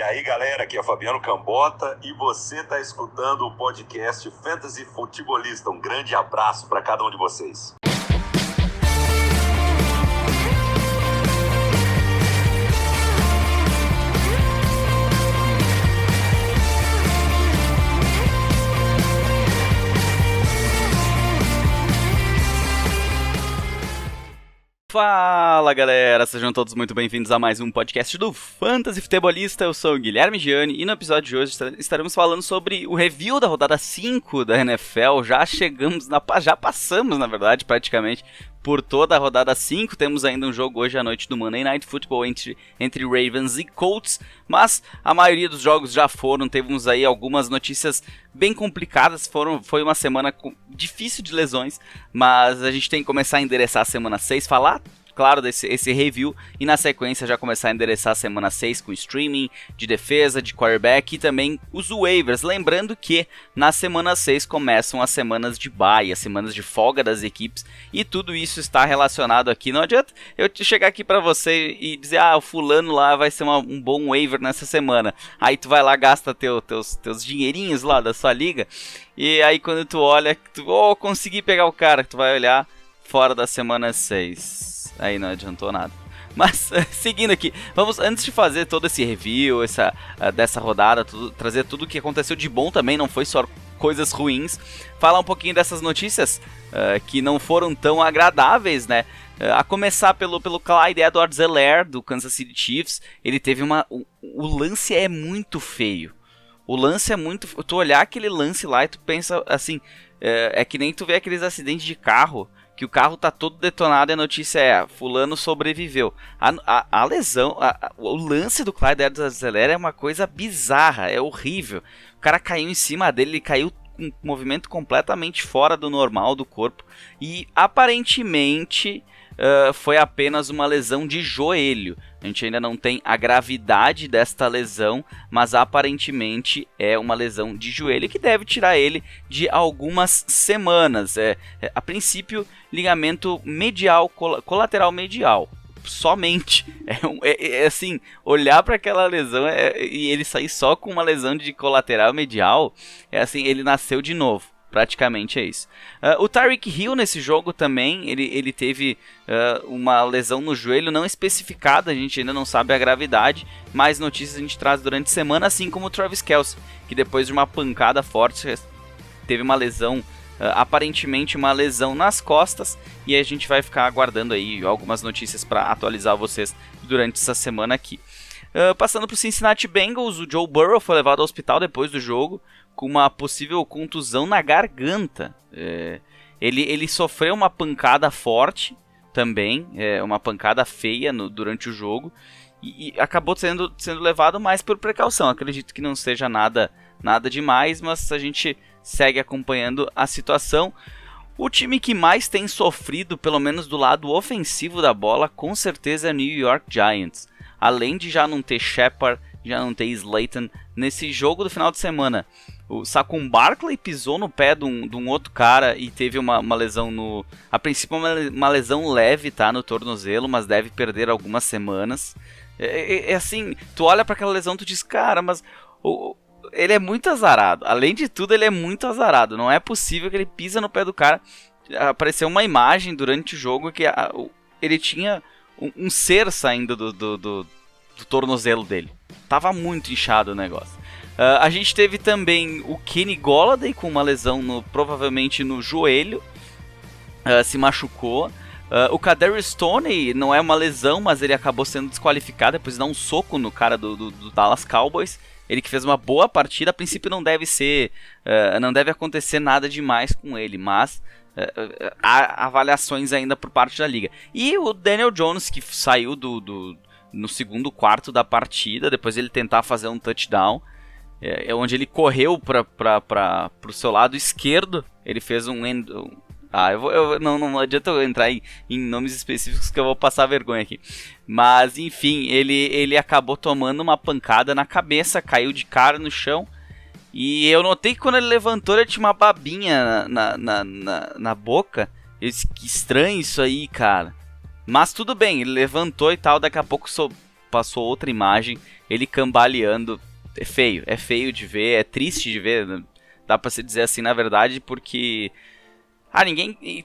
aí, galera, aqui é Fabiano Cambota e você está escutando o podcast Fantasy Futebolista. Um grande abraço para cada um de vocês. Fala galera, sejam todos muito bem-vindos a mais um podcast do Fantasy Futebolista. Eu sou o Guilherme Gianni e no episódio de hoje estaremos falando sobre o review da rodada 5 da NFL. Já passamos na verdade praticamente por toda a rodada 5, temos ainda um jogo hoje à noite do Monday Night Football entre Ravens e Colts, mas a maioria dos jogos já foram, temos aí algumas notícias bem complicadas, foi uma semana difícil de lesões, mas a gente tem que começar a endereçar a semana 6, falar claro desse review e na sequência já começar a endereçar a semana 6 com streaming, de defesa, de quarterback e também os waivers, lembrando que na semana 6 começam as semanas de bye, as semanas de folga das equipes e tudo isso está relacionado aqui. Não adianta eu chegar aqui pra você e dizer, o fulano lá vai ser um bom waiver nessa semana, aí tu vai lá, gasta teus dinheirinhos lá da sua liga e aí quando tu olha, consegui pegar o cara, que tu vai olhar fora da semana 6. Aí não adiantou nada. Mas, seguindo aqui, vamos, antes de fazer todo esse review dessa rodada, trazer tudo o que aconteceu de bom também, não foi só coisas ruins, falar um pouquinho dessas notícias que não foram tão agradáveis, né? A começar pelo Clyde Edwards-Helaire, do Kansas City Chiefs, ele teve o lance é muito feio. O lance é muito... Tu olhar aquele lance lá e tu pensa assim, é que nem tu vê aqueles acidentes de carro, que o carro tá todo detonado e a notícia é fulano sobreviveu. A lesão, o lance do Clyde Edwards-Helaire é uma coisa bizarra, é horrível. O cara caiu em cima dele, ele caiu com um movimento completamente fora do normal do corpo e aparentemente foi apenas uma lesão de joelho. A gente ainda não tem a gravidade desta lesão, mas aparentemente é uma lesão de joelho que deve tirar ele de algumas semanas. A princípio, ligamento medial, colateral medial. Somente. Assim, olhar para aquela lesão e ele sair só com uma lesão de colateral medial, assim, ele nasceu de novo. Praticamente é isso. O Tyreek Hill nesse jogo também, ele teve uma lesão no joelho não especificada, a gente ainda não sabe a gravidade, mais notícias a gente traz durante a semana, assim como o Travis Kelce, que depois de uma pancada forte teve uma lesão, aparentemente uma lesão nas costas, e a gente vai ficar aguardando aí algumas notícias para atualizar vocês durante essa semana aqui. Passando para o Cincinnati Bengals, o Joe Burrow foi levado ao hospital depois do jogo, com uma possível contusão na garganta. Ele sofreu uma pancada forte também, uma pancada feia durante o jogo, e acabou sendo levado mais por precaução. Acredito que não seja nada demais, mas a gente segue acompanhando a situação. O time que mais tem sofrido, pelo menos do lado ofensivo da bola, com certeza é o New York Giants. Além de já não ter Shepard, já não ter Slayton, nesse jogo do final de semana, o Saquon Barkley pisou no pé de um outro cara e teve uma lesão a princípio uma lesão leve, tá, no tornozelo, mas deve perder algumas semanas. Assim, tu olha para aquela lesão, tu diz, cara, mas ele é muito azarado. Além de tudo, ele é muito azarado. Não é possível que ele pisa no pé do cara. Apareceu uma imagem durante o jogo que ele tinha um ser saindo do tornozelo dele. Tava muito inchado o negócio. A gente teve também o Kenny Golladay com uma lesão provavelmente no joelho, se machucou. O Kadarius Toney não é uma lesão, mas ele acabou sendo desqualificado depois de dar um soco no cara do Dallas Cowboys. Ele que fez uma boa partida, a princípio não deve acontecer nada demais com ele, mas há avaliações ainda por parte da liga. E o Daniel Jones, que saiu no segundo quarto da partida, depois de ele tentar fazer um touchdown, onde ele correu para o seu lado esquerdo, ele fez não adianta eu entrar em nomes específicos que eu vou passar vergonha aqui. Mas enfim, ele acabou tomando uma pancada na cabeça, caiu de cara no chão. E eu notei que quando ele levantou, ele tinha uma babinha na boca. Eu disse, que estranho isso aí, cara. Mas tudo bem, ele levantou e tal, daqui a pouco passou outra imagem, ele cambaleando. É feio de ver, é triste de ver, dá pra se dizer assim na verdade, porque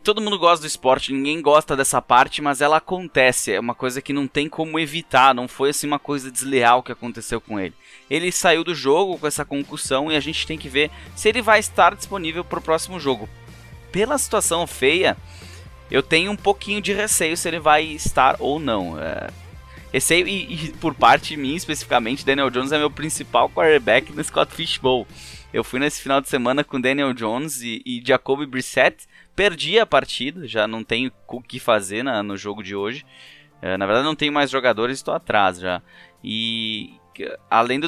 todo mundo gosta do esporte, ninguém gosta dessa parte, mas ela acontece, é uma coisa que não tem como evitar, não foi assim uma coisa desleal que aconteceu com ele. Ele saiu do jogo com essa concussão e a gente tem que ver se ele vai estar disponível para o próximo jogo. Pela situação feia, eu tenho um pouquinho de receio se ele vai estar ou não. Receio e por parte minha especificamente, Daniel Jones é meu principal quarterback no Scott Fish Bowl. Eu fui nesse final de semana com Daniel Jones e Jacoby Brissett, perdi a partida, já não tenho o que fazer no jogo de hoje. Na verdade não tenho mais jogadores, estou atrás já. E além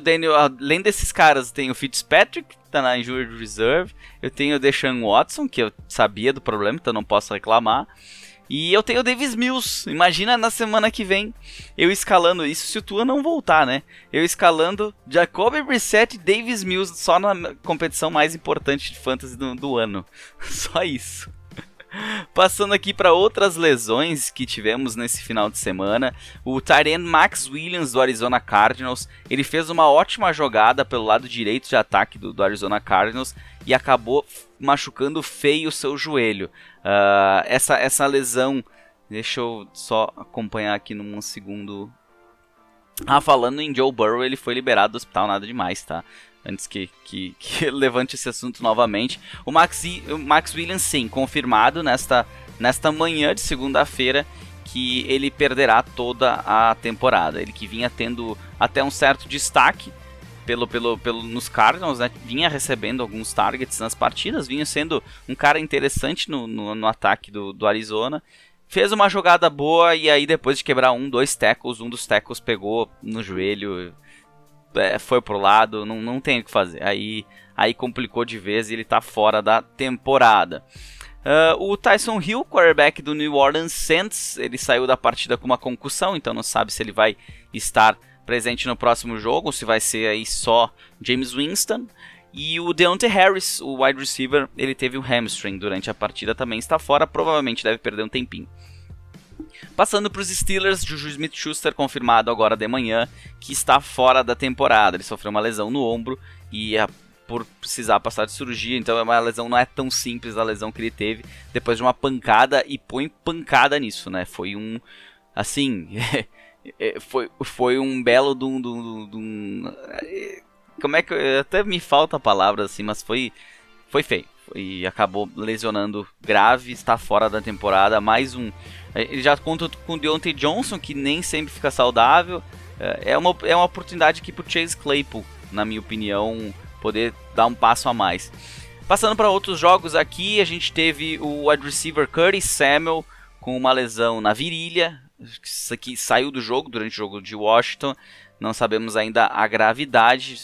desses caras, tem o Fitzpatrick, que está na Injured Reserve, eu tenho o Deshaun Watson, que eu sabia do problema, então não posso reclamar. E eu tenho o Davis Mills, imagina na semana que vem, eu escalando isso se o Tua não voltar, né? Eu escalando Jacoby Brissett e Davis Mills só na competição mais importante de fantasy do ano. Só isso. Passando aqui para outras lesões que tivemos nesse final de semana, o tight end Max Williams do Arizona Cardinals, ele fez uma ótima jogada pelo lado direito de ataque do Arizona Cardinals e acabou machucando feio o seu joelho. Essa lesão, deixa eu só acompanhar aqui num segundo. Falando em Joe Burrow, ele foi liberado do hospital, nada demais, tá? Antes que levante esse assunto novamente. O Max Williams, sim, confirmado nesta manhã de segunda-feira que ele perderá toda a temporada. Ele que vinha tendo até um certo destaque nos Cardinals, né? Vinha recebendo alguns targets nas partidas, vinha sendo um cara interessante no ataque do Arizona. Fez uma jogada boa e aí depois de quebrar um dos tackles pegou no joelho, foi pro lado, não tem o que fazer. Aí complicou de vez e ele tá fora da temporada. O Tyson Hill, quarterback do New Orleans Saints, ele saiu da partida com uma concussão, então não sabe se ele vai estar presente no próximo jogo, ou se vai ser aí só James Winston. E o Deontay Harris, o wide receiver, ele teve um hamstring durante a partida, também está fora, provavelmente deve perder um tempinho. Passando para os Steelers, Juju Smith-Schuster confirmado agora de manhã que está fora da temporada. Ele sofreu uma lesão no ombro e por precisar passar de cirurgia, então é uma lesão, não é tão simples a lesão que ele teve depois de uma pancada, e põe pancada nisso, né? Foi um, assim, foi um belo como é que até me falta a palavra assim, mas foi feio e acabou lesionando grave, está fora da temporada. Mais um. Ele já conta com o Deontay Johnson, que nem sempre fica saudável. É uma oportunidade aqui pro Chase Claypool, na minha opinião, poder dar um passo a mais. Passando para outros jogos aqui, a gente teve o wide receiver Curtis Samuel com uma lesão na virilha. Isso aqui saiu do jogo durante o jogo de Washington. Não sabemos ainda a gravidade.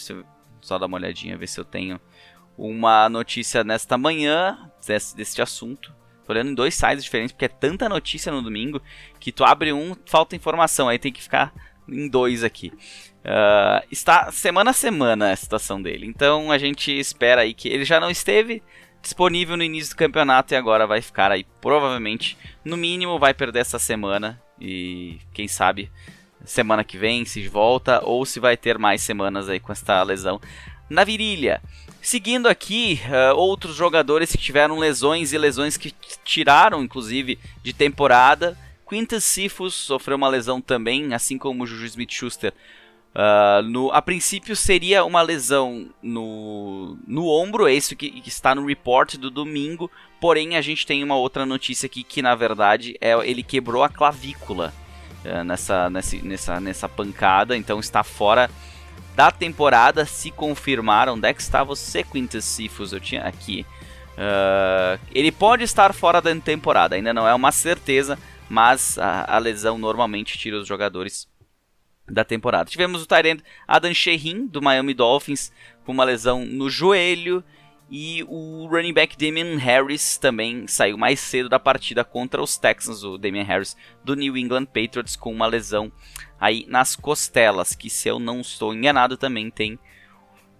Só dar uma olhadinha, ver se eu tenho uma notícia nesta manhã deste assunto. Tô olhando em 2 sites diferentes, porque é tanta notícia no domingo que tu abre um, falta informação, aí tem que ficar em 2 aqui. Está semana a semana a situação dele, então a gente espera aí que ele já não esteve disponível no início do campeonato e agora vai ficar aí, provavelmente, no mínimo vai perder essa semana e quem sabe semana que vem se volta ou se vai ter mais semanas aí com esta lesão na virilha. Seguindo aqui, outros jogadores que tiveram lesões e lesões que tiraram, inclusive, de temporada. Quintus Cephus sofreu uma lesão também, assim como o Juju Smith-Schuster. A princípio seria uma lesão no ombro, é isso que está no report do domingo. Porém, a gente tem uma outra notícia aqui que, na verdade, ele quebrou a clavícula nessa pancada, então está fora da temporada. Se confirmar, onde é que está você, Quintus Cephus? Eu tinha aqui. Ele pode estar fora da temporada, ainda não é uma certeza, mas a lesão normalmente tira os jogadores da temporada. Tivemos o tight end Adam Shaheen, do Miami Dolphins, com uma lesão no joelho, e o running back Damien Harris também saiu mais cedo da partida contra os Texans, o Damien Harris do New England Patriots, com uma lesão aí nas costelas, que, se eu não estou enganado, também tem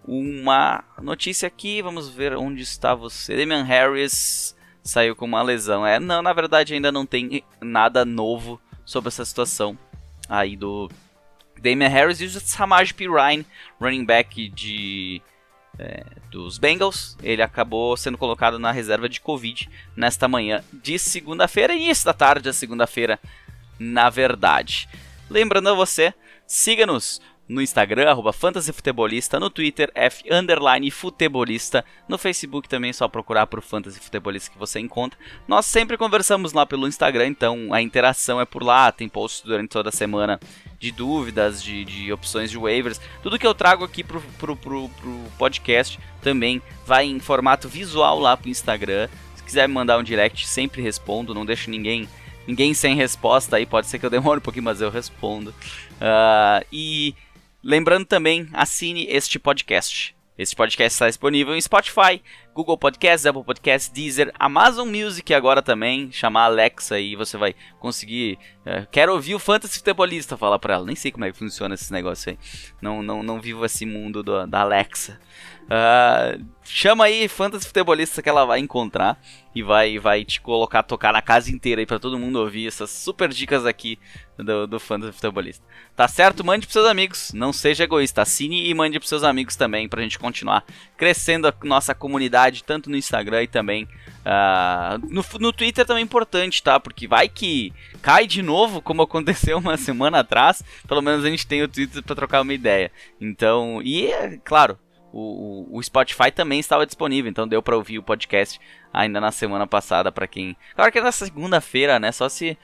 uma notícia aqui. Vamos ver onde está você. Damien Harris saiu com uma lesão. Não, na verdade ainda não tem nada novo sobre essa situação aí do Damian Harris e o Samaje Perine, running back dos Bengals. Ele acabou sendo colocado na reserva de Covid nesta manhã de segunda-feira, início da tarde da segunda-feira, na verdade. Lembrando a você, siga-nos no Instagram, @fantasyfutebolista, no Twitter, _futebolista, no Facebook também é só procurar por Fantasy Futebolista que você encontra. Nós sempre conversamos lá pelo Instagram, então a interação é por lá, tem posts durante toda a semana de dúvidas, de opções de waivers. Tudo que eu trago aqui pro podcast também vai em formato visual lá pro Instagram. Se quiser me mandar um direct, sempre respondo, não deixo ninguém sem resposta aí, pode ser que eu demore um pouquinho, mas eu respondo. E lembrando também, assine este podcast. Este podcast está disponível em Spotify, Google Podcasts, Apple Podcasts, Deezer, Amazon Music agora também. Chamar a Alexa e você vai conseguir... quero ouvir o Fantasy Futebolista, fala pra ela. Nem sei como é que funciona esse negócio aí. Não vivo esse mundo da Alexa. Chama aí Fantasy Futebolista que ela vai encontrar e vai te tocar na casa inteira aí pra todo mundo ouvir essas super dicas aqui do Fantasy Futebolista. Tá certo? Mande pros seus amigos, não seja egoísta, assine e mande pros seus amigos também pra gente continuar crescendo a nossa comunidade, tanto no Instagram e também no Twitter também é importante, tá? Porque vai que cai de novo, como aconteceu uma semana atrás, pelo menos a gente tem o Twitter pra trocar uma ideia. Então, claro, o Spotify também estava disponível, então deu pra ouvir o podcast ainda na semana passada pra quem... Claro que é na segunda-feira, né? Só se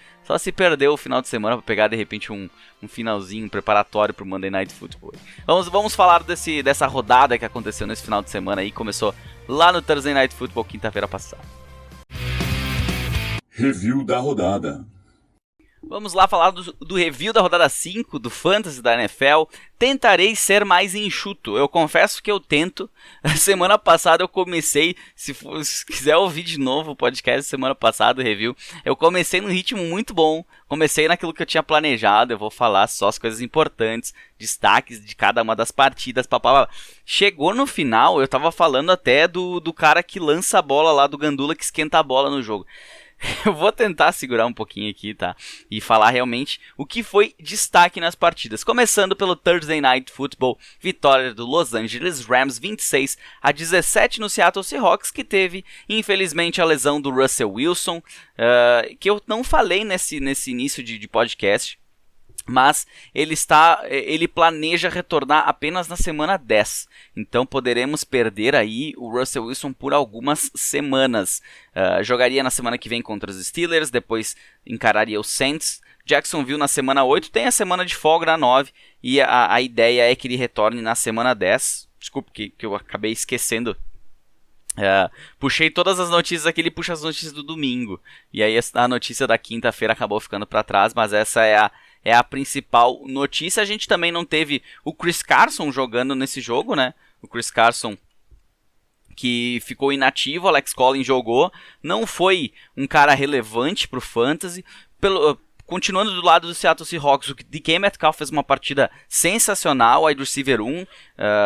perdeu o final de semana pra pegar de repente um finalzinho preparatório pro Monday Night Football. Vamos falar dessa rodada que aconteceu nesse final de semana aí, começou lá no Thursday Night Football quinta-feira passada. Review da rodada. Vamos lá falar do review da rodada 5 do Fantasy da NFL. Tentarei ser mais enxuto. Eu confesso que eu tento. Semana passada eu comecei, se quiser ouvir de novo o podcast semana passada, o review, eu comecei num ritmo muito bom. Comecei naquilo que eu tinha planejado. Eu vou falar só as coisas importantes, destaques de cada uma das partidas. Papá. Chegou no final, eu tava falando até do cara que lança a bola lá, do Gandula que esquenta a bola no jogo. Eu vou tentar segurar um pouquinho aqui, tá? E falar realmente o que foi destaque nas partidas. Começando pelo Thursday Night Football, vitória do Los Angeles Rams 26-17 no Seattle Seahawks, que teve, infelizmente, a lesão do Russell Wilson, que eu não falei nesse início de podcast. Mas ele planeja retornar apenas na semana 10. Então poderemos perder aí o Russell Wilson por algumas semanas. Jogaria na semana que vem contra os Steelers, depois encararia os Saints. Jacksonville na semana 8, tem a semana de folga na 9. E a ideia é que ele retorne na semana 10. Desculpa que eu acabei esquecendo. Puxei todas as notícias aqui, ele puxa as notícias do domingo. E aí a notícia da quinta-feira acabou ficando para trás, mas essa é a principal notícia. A gente também não teve o Chris Carson jogando nesse jogo, né? O Chris Carson que ficou inativo, Alex Collins jogou. Não foi um cara relevante pro Fantasy. Continuando do lado do Seattle Seahawks, o DK Metcalf fez uma partida sensacional, wide receiver 1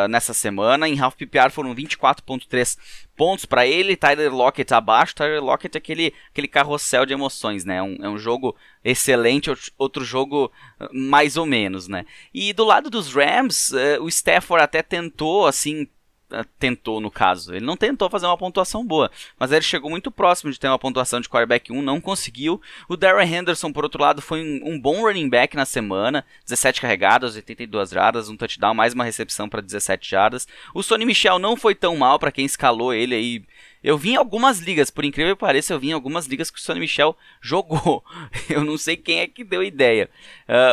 nessa semana. Em half PPR foram 24.3 pontos para ele. Tyler Lockett abaixo. Tyler Lockett é aquele carrossel de emoções, né? É um jogo excelente, outro jogo mais ou menos, né? E do lado dos Rams, o Stafford até tentou, assim... Tentou, no caso. Ele não tentou fazer uma pontuação boa, mas ele chegou muito próximo de ter uma pontuação de quarterback 1, não conseguiu. O Darren Henderson, por outro lado, foi um bom running back na semana, 17 carregadas, 82 jardas, um touchdown, mais uma recepção para 17 jardas. O Sonny Michel não foi tão mal para quem escalou ele aí. Eu vi em algumas ligas, por incrível que pareça, eu vi em algumas ligas que o Sonny Michel jogou. Eu não sei quem é que deu ideia.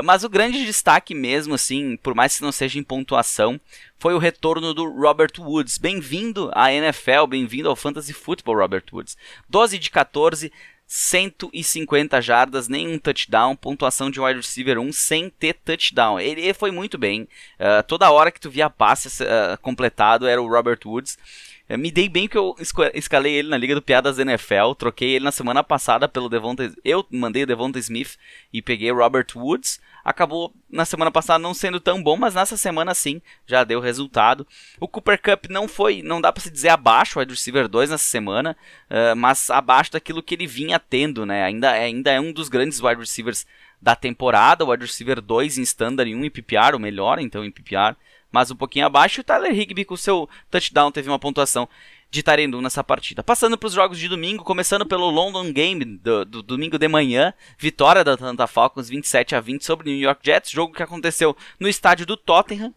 Mas o grande destaque mesmo, assim, por mais que não seja em pontuação, foi o retorno do Robert Woods. Bem-vindo à NFL, bem-vindo ao Fantasy Football, Robert Woods. 12 de 14, 150 jardas, nenhum touchdown, pontuação de wide receiver 1 sem ter touchdown. Ele foi muito bem. Toda hora que tu via passe completado era o Robert Woods. Me dei bem que eu escalei ele na Liga do Piadas NFL, troquei ele na semana passada pelo Devonta... Eu mandei o Devonta Smith e peguei o Robert Woods. acabou na semana passada não sendo tão bom, mas nessa semana sim, já deu resultado. O Cooper Kupp não dá para se dizer abaixo, o wide receiver 2 nessa semana, mas abaixo daquilo que ele vinha tendo, né? Ainda é um dos grandes wide receivers da temporada, o wide receiver 2 em standard e 1 em PPR, o melhor então em PPR, mas um pouquinho abaixo. O Tyler Higbee com o seu touchdown teve uma pontuação de Tarendum nessa partida. Passando para os jogos de domingo, começando pelo London Game do domingo de manhã, vitória da Atlanta Falcons 27-20 sobre o New York Jets, jogo que aconteceu no estádio do Tottenham.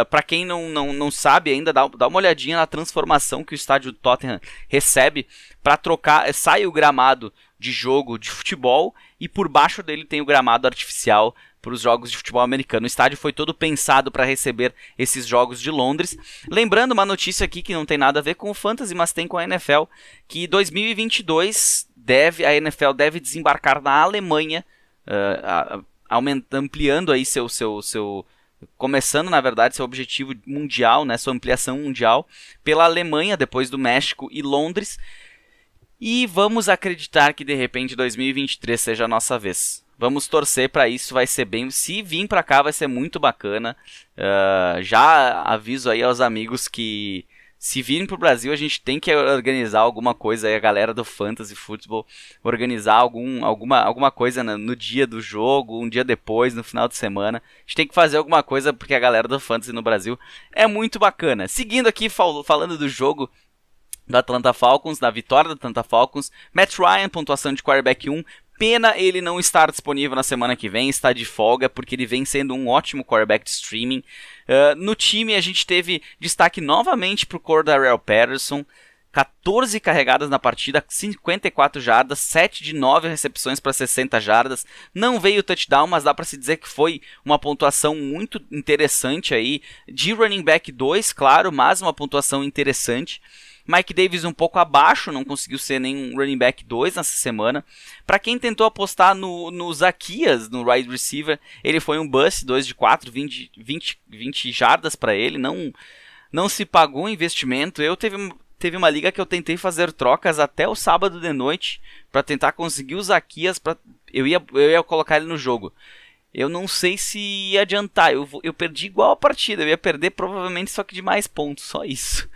Para quem não sabe ainda, dá uma olhadinha na transformação que o estádio do Tottenham recebe para trocar, sai o gramado de jogo de futebol e por baixo dele tem o gramado artificial para os jogos de futebol americano. O estádio foi todo pensado para receber esses jogos de Londres. Lembrando uma notícia aqui que não tem nada a ver com o Fantasy, mas tem com a NFL, que 2022 a NFL deve desembarcar na Alemanha, ampliando aí começando na verdade seu objetivo mundial, né, sua ampliação mundial pela Alemanha, depois do México e Londres. E vamos acreditar que de repente 2023 seja a nossa vez. Vamos torcer para isso, vai ser bem. Se vir para cá vai ser muito bacana. Já aviso aí aos amigos que se virem para o Brasil a gente tem que organizar alguma coisa aí, a galera do Fantasy Football, organizar alguma coisa no dia do jogo, um dia depois, no final de semana. A gente tem que fazer alguma coisa porque a galera do Fantasy no Brasil é muito bacana. Seguindo aqui, falando do jogo da Atlanta Falcons, da vitória da Atlanta Falcons, Matt Ryan, pontuação de quarterback 1, pena ele não estar disponível na semana que vem, está de folga, porque ele vem sendo um ótimo quarterback de streaming. No time a gente teve destaque novamente para o Cordarrelle Patterson, 14 carregadas na partida, 54 jardas, 7 de 9 recepções para 60 jardas, não veio touchdown, mas dá para se dizer que foi uma pontuação muito interessante aí, de running back 2, claro, mas uma pontuação interessante. Mike Davis um pouco abaixo, não conseguiu ser nenhum running back 2 nessa semana. Para quem tentou apostar no Zaccheaus, no wide receiver, ele foi um bust, 2 de 4, 20 jardas para ele, não se pagou o investimento. Teve uma liga que eu tentei fazer trocas até o sábado de noite para tentar conseguir o Zaccheaus, eu ia colocar ele no jogo. Eu não sei se ia adiantar, eu perdi igual a partida, eu ia perder provavelmente só que de mais pontos, só isso.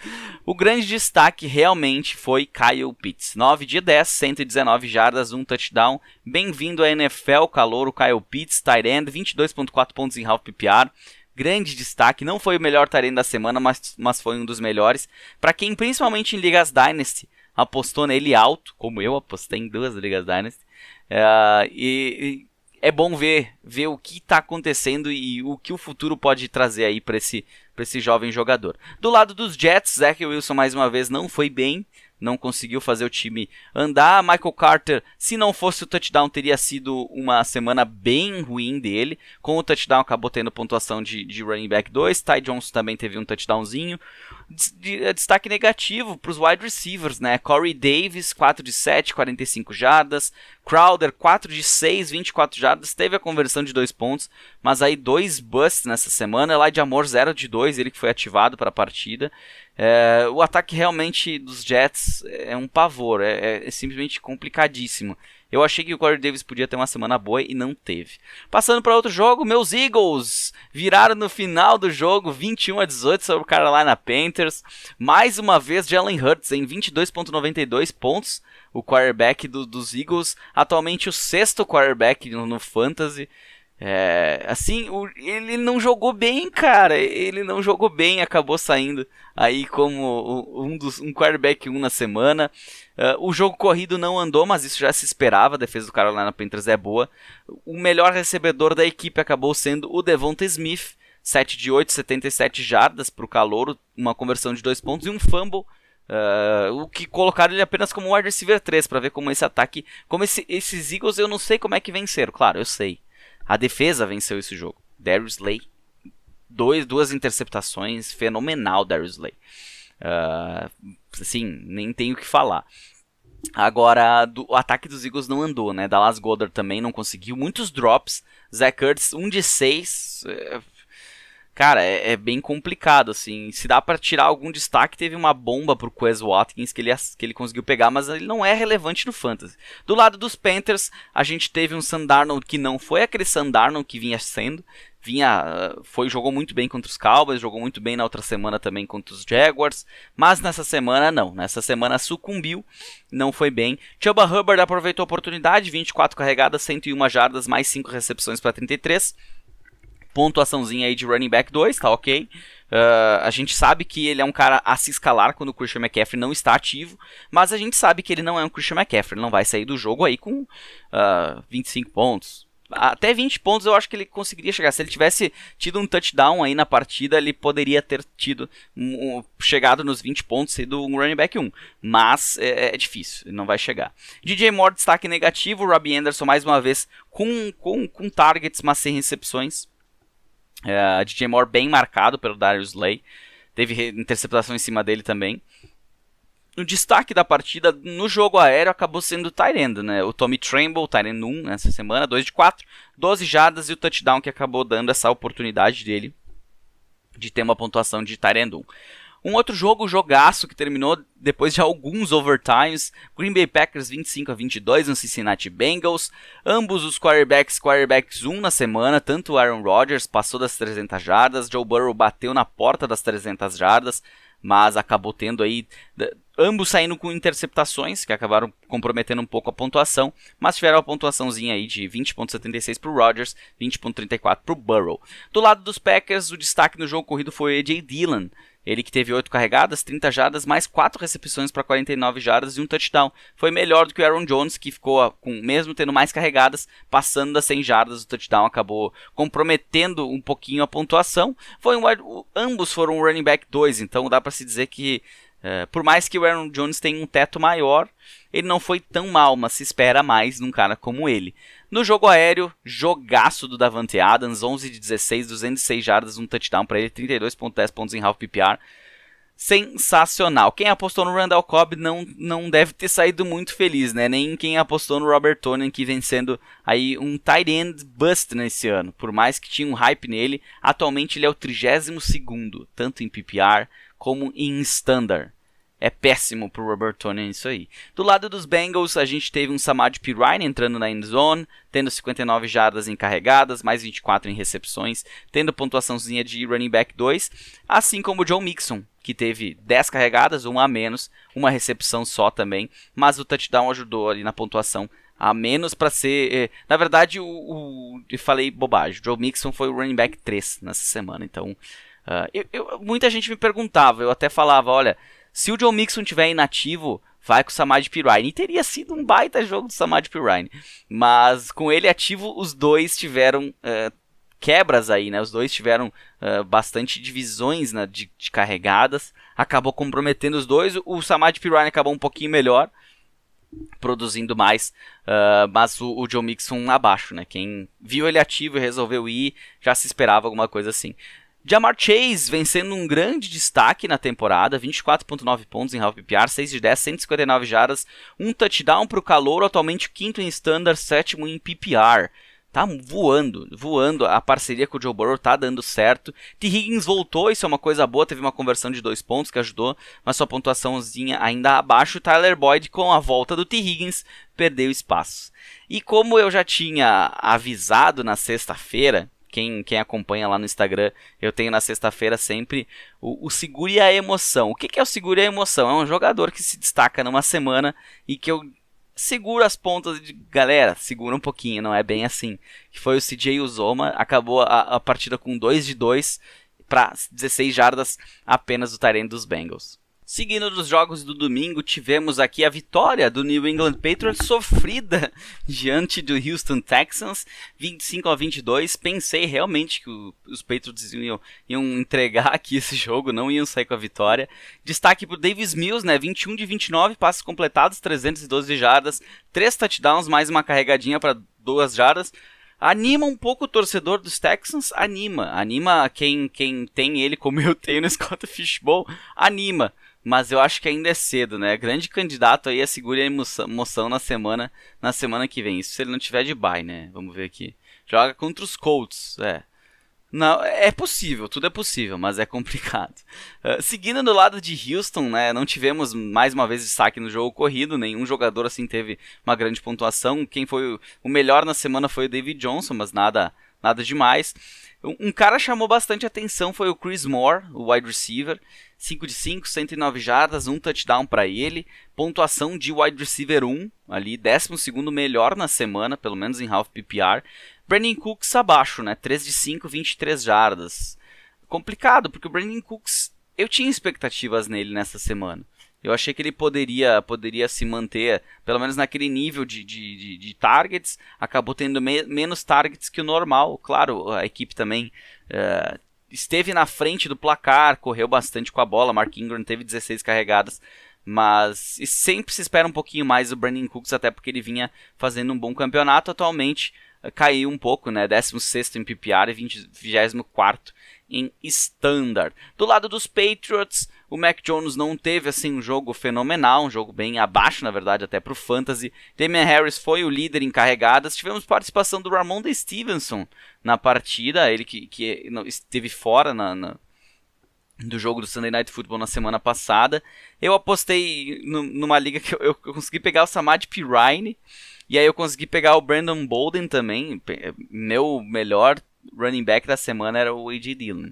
O grande destaque realmente foi Kyle Pitts, 9 de 10, 119 jardas, 1 touchdown, bem-vindo à NFL, calouro Kyle Pitts, tight end, 22.4 pontos em half PPR, grande destaque, não foi o melhor tight end da semana, mas foi um dos melhores, para quem principalmente em ligas Dynasty apostou nele alto, como eu apostei em 2 ligas Dynasty, é bom ver o que está acontecendo e o que o futuro pode trazer aí para esse jovem jogador. Do lado dos Jets, Zach Wilson mais uma vez não foi bem, não conseguiu fazer o time andar. Michael Carter, se não fosse o touchdown, teria sido uma semana bem ruim dele. Com o touchdown acabou tendo pontuação de running back 2. Ty Johnson também teve um touchdownzinho. Destaque negativo para os wide receivers, né? Corey Davis, 4 de 7, 45 jardas. Crowder, 4 de 6, 24 jardas. Teve a conversão de 2 pontos, mas aí 2 busts nessa semana. Elijah Moore, 0 de 2, ele que foi ativado para a partida. O ataque realmente dos Jets é um pavor, é simplesmente complicadíssimo. Eu achei que o Corey Davis podia ter uma semana boa e não teve. Passando para outro jogo, meus Eagles viraram no final do jogo 21-18 sobre o Carolina Panthers. Mais uma vez Jalen Hurts em 22.92 pontos, o quarterback dos Eagles, atualmente o 6º quarterback no Fantasy. Ele não jogou bem, cara. Ele não jogou bem, acabou saindo aí como um quarterback 1 na semana. O jogo corrido não andou, mas isso já se esperava. A defesa do Carolina Panthers é boa. O melhor recebedor da equipe acabou sendo o Devonta Smith, 7 de 8, 77 jardas para o calouro, uma conversão de 2 pontos e um fumble. O que colocaram ele apenas como wide receiver 3, para ver como esse ataque, como esses Eagles, eu não sei como é que venceram. Claro, eu sei. A defesa venceu esse jogo. Darius Slay, 2 interceptações, fenomenal Darius Slay. Assim, nem tenho o que falar. Agora, o ataque dos Eagles não andou, né? Dallas Goedert também não conseguiu. Muitos drops. Zach Ertz, 1 de 6. cara, é bem complicado, assim. Se dá pra tirar algum destaque, teve uma bomba pro Quez Watkins que ele conseguiu pegar, mas ele não é relevante no Fantasy. Do lado dos Panthers, a gente teve um Sam Darnold que não foi aquele Sam Darnold que vinha sendo. Jogou muito bem contra os Cowboys, jogou muito bem na outra semana também contra os Jaguars, mas nessa semana não, nessa semana sucumbiu, não foi bem. Chuba Hubbard aproveitou a oportunidade, 24 carregadas, 101 jardas, mais 5 recepções para 33, pontuaçãozinha aí de running back 2, tá ok. A gente sabe que ele é um cara a se escalar quando o Christian McCaffrey não está ativo, mas a gente sabe que ele não é um Christian McCaffrey, ele não vai sair do jogo aí com 25 pontos. Até 20 pontos eu acho que ele conseguiria chegar. Se ele tivesse tido um touchdown aí na partida, ele poderia ter chegado nos 20 pontos, sido um running back 1. Mas é difícil, ele não vai chegar. DJ Moore, destaque negativo. Robbie Anderson, mais uma vez, com targets, mas sem recepções. DJ Moore bem marcado pelo Darius Slay. Teve interceptação em cima dele também. O destaque da partida no jogo aéreo acabou sendo o tight end, né? O Tommy Tremble, tight end 1 nessa semana, 2 de 4, 12 jardas e o touchdown que acabou dando essa oportunidade dele de ter uma pontuação de tight end 1. Um outro jogaço que terminou depois de alguns overtimes, Green Bay Packers 25-22 no Cincinnati Bengals, ambos os quarterbacks 1 na semana, tanto o Aaron Rodgers passou das 300 jardas, Joe Burrow bateu na porta das 300 jardas, mas acabou tendo aí, ambos saindo com interceptações, que acabaram comprometendo um pouco a pontuação, mas tiveram a pontuaçãozinha aí de 20.76 para o Rodgers, 20.34 para o Burrow. Do lado dos Packers, o destaque no jogo corrido foi o A.J. Dillon, ele que teve 8 carregadas, 30 jardas, mais 4 recepções para 49 jardas e um touchdown. Foi melhor do que o Aaron Jones, que ficou, mesmo tendo mais carregadas, passando das 100 jardas. O touchdown acabou comprometendo um pouquinho a pontuação. Ambos foram running back 2, então dá para se dizer que, por mais que o Aaron Jones tenha um teto maior, ele não foi tão mal, mas se espera mais num cara como ele. No jogo aéreo, jogaço do Davante Adams, 11 de 16, 206 jardas, um touchdown para ele, 32.10 pontos em half PPR. Sensacional. Quem apostou no Randall Cobb não deve ter saído muito feliz, né? Nem quem apostou no Robert Tonyan, que vem sendo aí um tight end bust nesse ano. Por mais que tinha um hype nele, atualmente ele é o 32º, tanto em PPR como em Standard. É péssimo pro Robert Tonyan isso aí. Do lado dos Bengals, a gente teve um Samaje Perine entrando na end zone, tendo 59 jardas em carregadas, mais 24 em recepções, tendo pontuaçãozinha de running back 2, assim como o Joe Mixon, que teve 10 carregadas, 1 a menos, uma recepção só também, mas o touchdown ajudou ali na pontuação a menos para ser... Na verdade, eu falei bobagem, o Joe Mixon foi o running back 3 nessa semana, então... muita gente me perguntava, eu até falava, olha... Se o Joe Mixon tiver inativo, vai com o Samaje Perine. E teria sido um baita jogo do Samaje Perine. Mas com ele ativo, os dois tiveram quebras aí, né? Os dois tiveram bastante divisões, né, de carregadas. Acabou comprometendo os dois. O Samaje Perine acabou um pouquinho melhor, produzindo mais. Mas o Joe Mixon abaixo, né? Quem viu ele ativo e resolveu ir, já se esperava alguma coisa assim. Ja'Marr Chase vencendo um grande destaque na temporada, 24.9 pontos em half PPR, 6 de 10, 159 jardas, um touchdown para o calouro, atualmente 5º em Standard, 7º em PPR. Tá voando, a parceria com o Joe Burrow tá dando certo. T. Higgins voltou, isso é uma coisa boa, teve uma conversão de 2 pontos que ajudou, mas sua pontuaçãozinha ainda abaixo. Tyler Boyd, com a volta do T. Higgins, perdeu espaço. E como eu já tinha avisado na sexta-feira, quem acompanha lá no Instagram, eu tenho na sexta-feira sempre o segure a emoção. O que é o segure a emoção? É um jogador que se destaca numa semana e que eu seguro as pontas de... Galera, segura um pouquinho, não é bem assim. Que foi o CJ Uzomah, acabou a partida com 2 de 2 para 16 jardas apenas do tight end dos Bengals. Seguindo dos jogos do domingo, tivemos aqui a vitória do New England Patriots sofrida diante do Houston Texans, 25-22. Pensei realmente que os Patriots iam entregar aqui esse jogo, não iam sair com a vitória. Destaque para o Davis Mills, né? 21 de 29, passes completados, 312 jardas, 3 touchdowns, mais uma carregadinha para 2 jardas. Anima um pouco o torcedor dos Texans, anima quem tem ele como eu tenho no Scott Fishbowl, anima. Mas eu acho que ainda é cedo, né? Grande candidato aí a segurar a emoção na semana que vem. Isso se ele não tiver de bye, né? Vamos ver aqui. Joga contra os Colts, Não, é possível, tudo é possível, mas é complicado. Seguindo do lado de Houston, né, não tivemos mais uma vez destaque no jogo corrido, nenhum jogador assim teve uma grande pontuação. Quem foi o melhor na semana foi o David Johnson, mas nada demais. Um cara chamou bastante atenção foi o Chris Moore, o wide receiver, 5 de 5, 109 jardas, um touchdown para ele, pontuação de wide receiver 1, ali 12º melhor na semana, pelo menos em half PPR. Brandin Cooks abaixo, né? 3 de 5, 23 jardas. Complicado, porque o Brandin Cooks, eu tinha expectativas nele nessa semana. Eu achei que ele poderia se manter, pelo menos naquele nível de targets. Acabou tendo menos targets que o normal. Claro, a equipe também esteve na frente do placar, correu bastante com a bola. Mark Ingram teve 16 carregadas. Mas sempre se espera um pouquinho mais do Brandin Cooks, até porque ele vinha fazendo um bom campeonato. Atualmente caiu um pouco, né? 16º em PPR e 24º em Standard. Do lado dos Patriots, o Mac Jones não teve assim um jogo fenomenal, um jogo bem abaixo, na verdade, até para o Fantasy. Damian Harris foi o líder em carregadas. Tivemos participação do Ramondre Stevenson na partida, ele que esteve fora do jogo do Sunday Night Football na semana passada. Eu apostei numa liga que eu consegui pegar o Samad Pirine, e aí eu consegui pegar o Brandon Bolden também. Meu melhor running back da semana era o A.J. Dillon,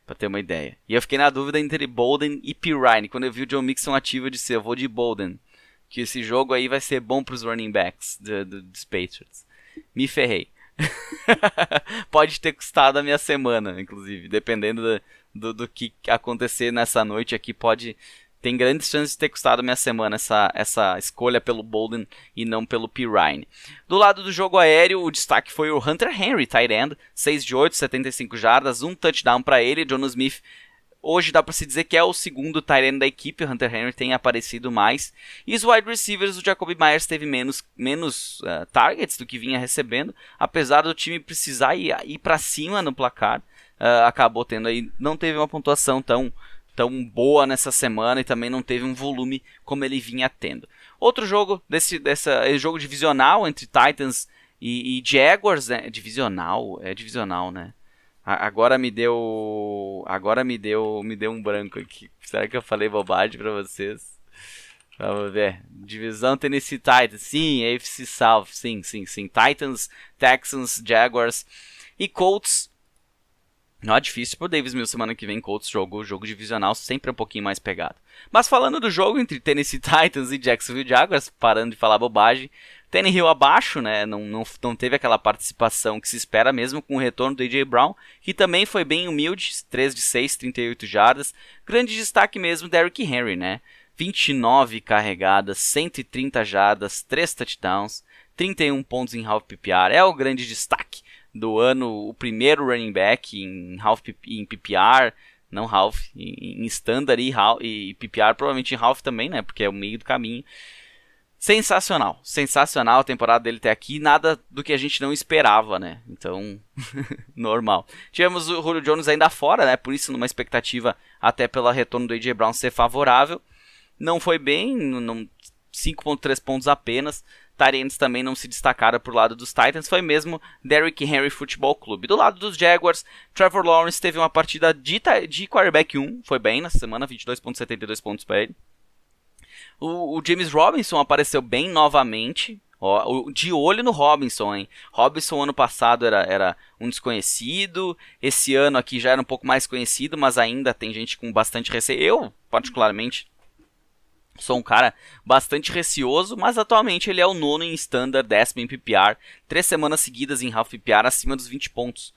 pra ter uma ideia. E eu fiquei na dúvida entre Bolden e Pirine. Quando eu vi o Joe Mixon ativo, eu disse, eu vou de Bolden, que esse jogo aí vai ser bom pros running backs dos Patriots. Me ferrei. Pode ter custado a minha semana, inclusive, dependendo do que acontecer nessa noite aqui, tem grandes chances de ter custado a minha semana essa escolha pelo Bolden e não pelo Pirine. Do lado do jogo aéreo, o destaque foi o Hunter Henry, tight end, 6 de 8, 75 jardas, um touchdown para ele. Jonnu Smith, hoje dá para se dizer que é o segundo tight end da equipe, o Hunter Henry tem aparecido mais. E os wide receivers, o Jacoby Myers teve menos targets do que vinha recebendo, apesar do time precisar ir para cima no placar. Acabou tendo aí, não teve uma pontuação tão boa nessa semana e também não teve um volume como ele vinha tendo. Outro jogo desse jogo divisional entre Titans e Jaguars, né? Divisional, né? Agora me deu um branco aqui. Será que eu falei bobagem pra vocês? Vamos ver. Divisão Tennessee Titans, sim, AFC South, sim. Titans, Texans, Jaguars e Colts. Não é difícil pro Davis Mills semana que vem. Colts jogo divisional sempre um pouquinho mais pegado. Mas falando do jogo entre Tennessee Titans e Jacksonville Jaguars, parando de falar bobagem, Tannehill abaixo, né? Não teve aquela participação que se espera mesmo com o retorno do A.J. Brown, que também foi bem humilde, 3 de 6, 38 jardas. Grande destaque mesmo, Derrick Henry, né? 29 carregadas, 130 jardas, 3 touchdowns, 31 pontos em half PPR. É o grande destaque do ano, o primeiro running back em PPR, não half, em standard e PPR, provavelmente em half também, né, porque é o meio do caminho. Sensacional a temporada dele até aqui, nada do que a gente não esperava, né, então, normal. Tivemos o Julio Jones ainda fora, né, por isso numa expectativa até pelo retorno do A.J. Brown ser favorável, não foi bem, 5.3 pontos apenas. Tyrants também não se destacaram por lado dos Titans, foi mesmo Derrick Henry Football Club. Do lado dos Jaguars, Trevor Lawrence teve uma partida de quarterback 1, foi bem na semana, 22.72 pontos para ele. O James Robinson apareceu bem novamente, de olho no Robinson, hein? Robinson ano passado era um desconhecido, esse ano aqui já era um pouco mais conhecido, mas ainda tem gente com bastante receio. Eu, particularmente, sou um cara bastante receoso, mas atualmente ele é o 9º em Standard, 10º em PPR, 3 semanas seguidas em half PPR acima dos 20 pontos,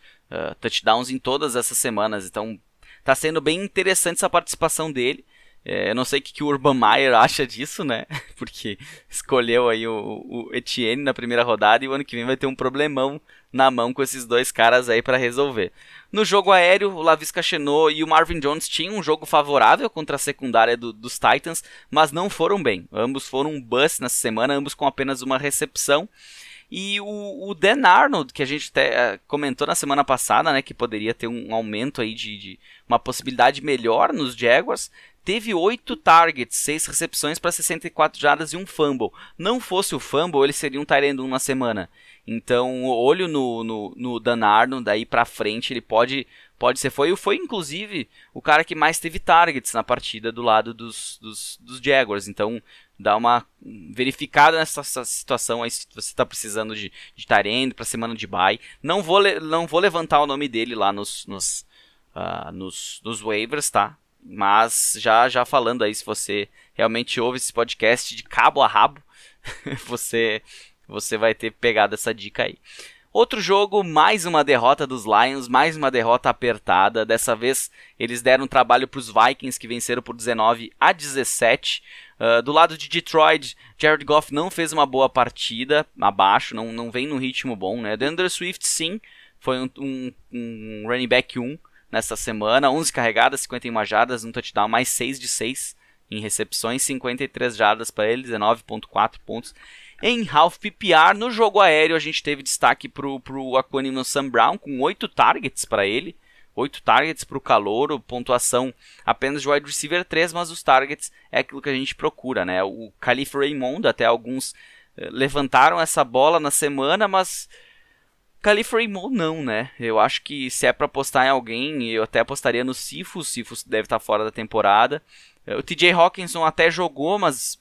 touchdowns em todas essas semanas, então tá sendo bem interessante essa participação dele. Eu não sei o que o Urban Meyer acha disso, né, porque escolheu aí o Etienne na primeira rodada e o ano que vem vai ter um problemão na mão com esses dois caras aí para resolver. No jogo aéreo, o Laviska Shenault e o Marvin Jones tinham um jogo favorável contra a secundária dos Titans, mas não foram bem. Ambos foram um bust nessa semana, ambos com apenas uma recepção. E o Dan Arnold, que a gente até comentou na semana passada, né, que poderia ter um aumento aí de uma possibilidade melhor nos Jaguars, teve 8 targets, 6 recepções para 64 jardas e um fumble. Não fosse o fumble, ele seria um tight end 1 na semana. Então, olho no Dan Arnold, daí pra frente ele pode ser. Foi inclusive o cara que mais teve targets na partida do lado dos Jaguars. Então, dá uma verificada nessa situação aí se você está precisando de tight end para semana de bye. Não vou levantar o nome dele lá nos waivers, tá? Mas já falando aí, se você realmente ouve esse podcast de cabo a rabo, você vai ter pegado essa dica aí. Outro jogo, mais uma derrota dos Lions, mais uma derrota apertada. Dessa vez eles deram trabalho para os Vikings, que venceram por 19-17. Do lado de Detroit, Jared Goff não fez uma boa partida, abaixo, não vem num ritmo bom, né? DeAndre Swift, sim, foi um running back 1 nessa semana, 11 carregadas, 51 jardas, um touchdown, mais 6 de 6 em recepções, 53 jardas para ele, 19.4 pontos. Em half PPR, no jogo aéreo, a gente teve destaque pro Aquaniman Sam Brown, com 8 targets para ele. 8 targets para o calouro, pontuação apenas de wide receiver 3, mas os targets é aquilo que a gente procura, né? O Khalif Raymond, até alguns levantaram essa bola na semana, mas Khalif Raymond não, né? Eu acho que se é para apostar em alguém, eu até apostaria no Cephus. Cephus deve estar fora da temporada. O TJ Hawkinson até jogou, mas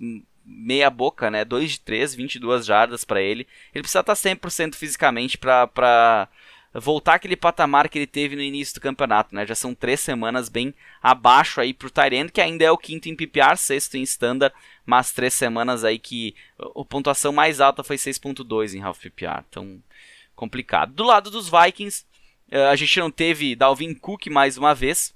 meia boca, né? 2 de 3, 22 jardas para ele. Ele precisa estar 100% fisicamente para voltar aquele patamar que ele teve no início do campeonato, né? Já são 3 semanas bem abaixo aí pro tight end, que ainda é o 5º em PPR, 6º em standard, mas 3 semanas aí que a pontuação mais alta foi 6.2 em half PPR, então complicado. Do lado dos Vikings, a gente não teve Dalvin Cook mais uma vez,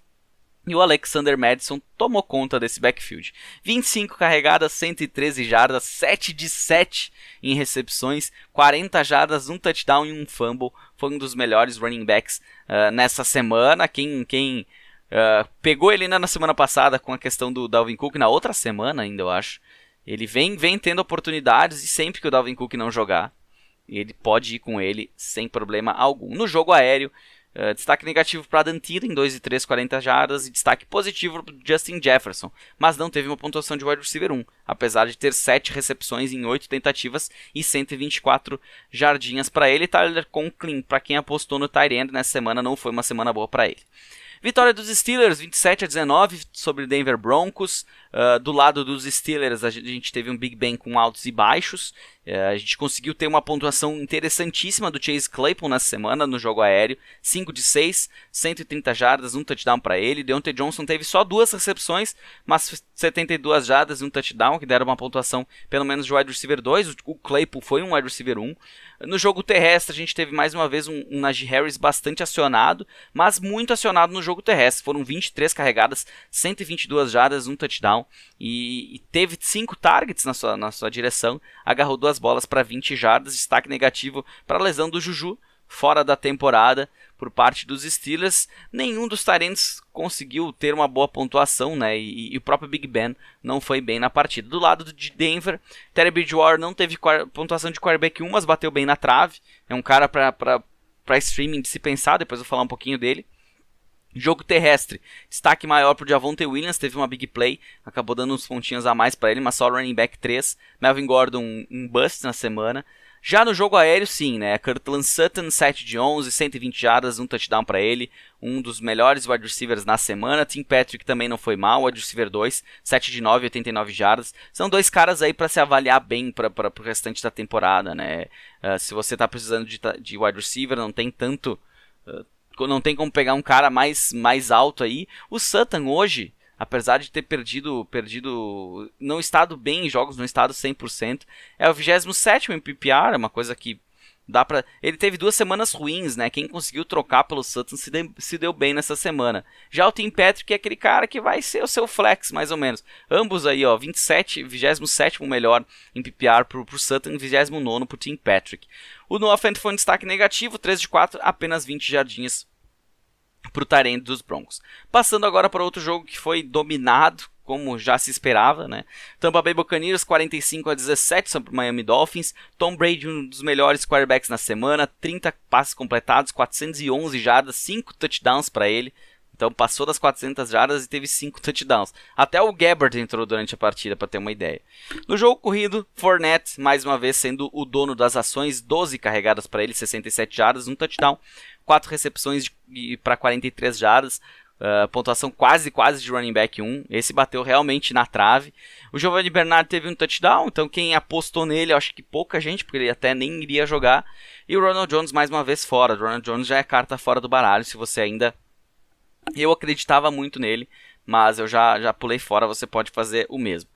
e o Alexander Mattison tomou conta desse backfield. 25 carregadas, 113 jardas, 7 de 7 em recepções, 40 jardas, um touchdown e um fumble. Foi um dos melhores running backs nessa semana. Quem pegou ele na semana passada com a questão do Dalvin Cook, na outra semana ainda eu acho, ele vem tendo oportunidades, e sempre que o Dalvin Cook não jogar, ele pode ir com ele sem problema algum. No jogo aéreo, destaque negativo para Dan Thielen, 2 de 3, 40 jardas, e destaque positivo para Justin Jefferson, mas não teve uma pontuação de wide receiver 1, apesar de ter 7 recepções em 8 tentativas e 124 jardinhas para ele. Tyler Conklin, para quem apostou no tight end nessa semana, não foi uma semana boa para ele. Vitória dos Steelers, 27-19 sobre o Denver Broncos. Do lado dos Steelers, a gente teve um Big Ben com altos e baixos. A gente conseguiu ter uma pontuação interessantíssima do Chase Claypool nessa semana no jogo aéreo. 5 de 6, 130 jardas, um touchdown para ele. Deontay Johnson teve só 2 recepções, mas 72 jardas e um touchdown, que deram uma pontuação pelo menos de wide receiver 2. O Claypool foi um wide receiver 1. No jogo terrestre, a gente teve mais uma vez um Najee Harris bastante acionado, mas muito acionado no jogo terrestre. Foram 23 carregadas, 122 jardas, um touchdown, e teve 5 targets na sua direção. Agarrou 2 bolas para 20 jardas. Destaque negativo para a lesão do Juju, fora da temporada por parte dos Steelers. Nenhum dos tarentes conseguiu ter uma boa pontuação, né? E o próprio Big Ben não foi bem na partida. Do lado de Denver, Teddy Bridgewater não teve pontuação de quarterback 1, mas bateu bem na trave. É um cara para streaming de se pensar, depois eu vou falar um pouquinho dele. Jogo terrestre, destaque maior para o Javonte Williams, teve uma big play, acabou dando uns pontinhos a mais para ele, mas só running back 3. Melvin Gordon, um bust na semana. Já no jogo aéreo, sim, né? Courtland Sutton, 7 de 11, 120 jardas, um touchdown para ele. Um dos melhores wide receivers na semana. Tim Patrick também não foi mal, wide receiver 2, 7 de 9, 89 jardas. São 2 caras aí para se avaliar bem para o restante da temporada, né? Se você está precisando de wide receiver, não tem tanto... não tem como pegar um cara mais alto aí. O Sutton hoje, apesar de ter perdido, não estado bem em jogos, não estado 100%, é o 27º em PPR, é uma coisa que dá pra... Ele teve 2 semanas ruins, né? Quem conseguiu trocar pelo Sutton se deu bem nessa semana. Já o Tim Patrick é aquele cara que vai ser o seu flex, mais ou menos. Ambos aí, ó, 27º melhor em PPR pro Sutton, 29º pro Tim Patrick. O Noah Fant foi um destaque negativo, 3 de 4, apenas 20 jardinhas pro tight end dos Broncos. Passando agora para outro jogo que foi dominado, como já se esperava, né? Tampa Bay Buccaneers 45-17 sobre o Miami Dolphins. Tom Brady, um dos melhores quarterbacks na semana, 30 passes completados, 411 jardas, 5 touchdowns para ele. Então passou das 400 jardas e teve 5 touchdowns. Até o Gabbert entrou durante a partida, para ter uma ideia. No jogo corrido, Fournette, mais uma vez sendo o dono das ações, 12 carregadas para ele, 67 jardas, 1 touchdown, 4 recepções para 43 jardas. Pontuação quase de running back 1. Esse bateu realmente na trave. O Giovanni Bernard teve um touchdown, então quem apostou nele, eu acho que pouca gente, porque ele até nem iria jogar. E o Ronald Jones mais uma vez fora. O Ronald Jones já é carta fora do baralho, se você ainda... Eu acreditava muito nele, mas eu já pulei fora, você pode fazer o mesmo.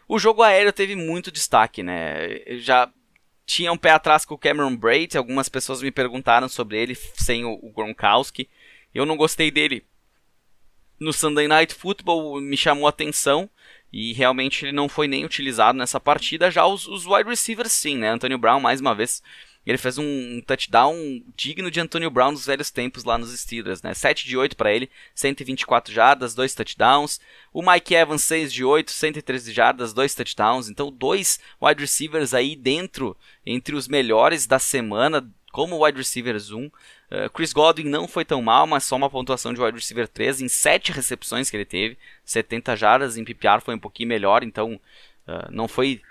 O jogo aéreo teve muito destaque, né? Eu já tinha um pé atrás com o Cameron Brate, algumas pessoas me perguntaram sobre ele sem o Gronkowski. Eu não gostei dele no Sunday Night Football, me chamou a atenção e realmente ele não foi nem utilizado nessa partida. Já os wide receivers sim, né? Antonio Brown mais uma vez, ele fez um touchdown digno de Antonio Brown dos velhos tempos lá nos Steelers, né? 7 de 8 para ele, 124 jardas, 2 touchdowns. O Mike Evans 6 de 8, 113 jardas, 2 touchdowns. Então 2 wide receivers aí dentro, entre os melhores da semana, como wide receivers 1. Chris Godwin não foi tão mal, mas só uma pontuação de wide receiver 3 em 7 recepções que ele teve, 70 jardas, em PPR foi um pouquinho melhor, então não foi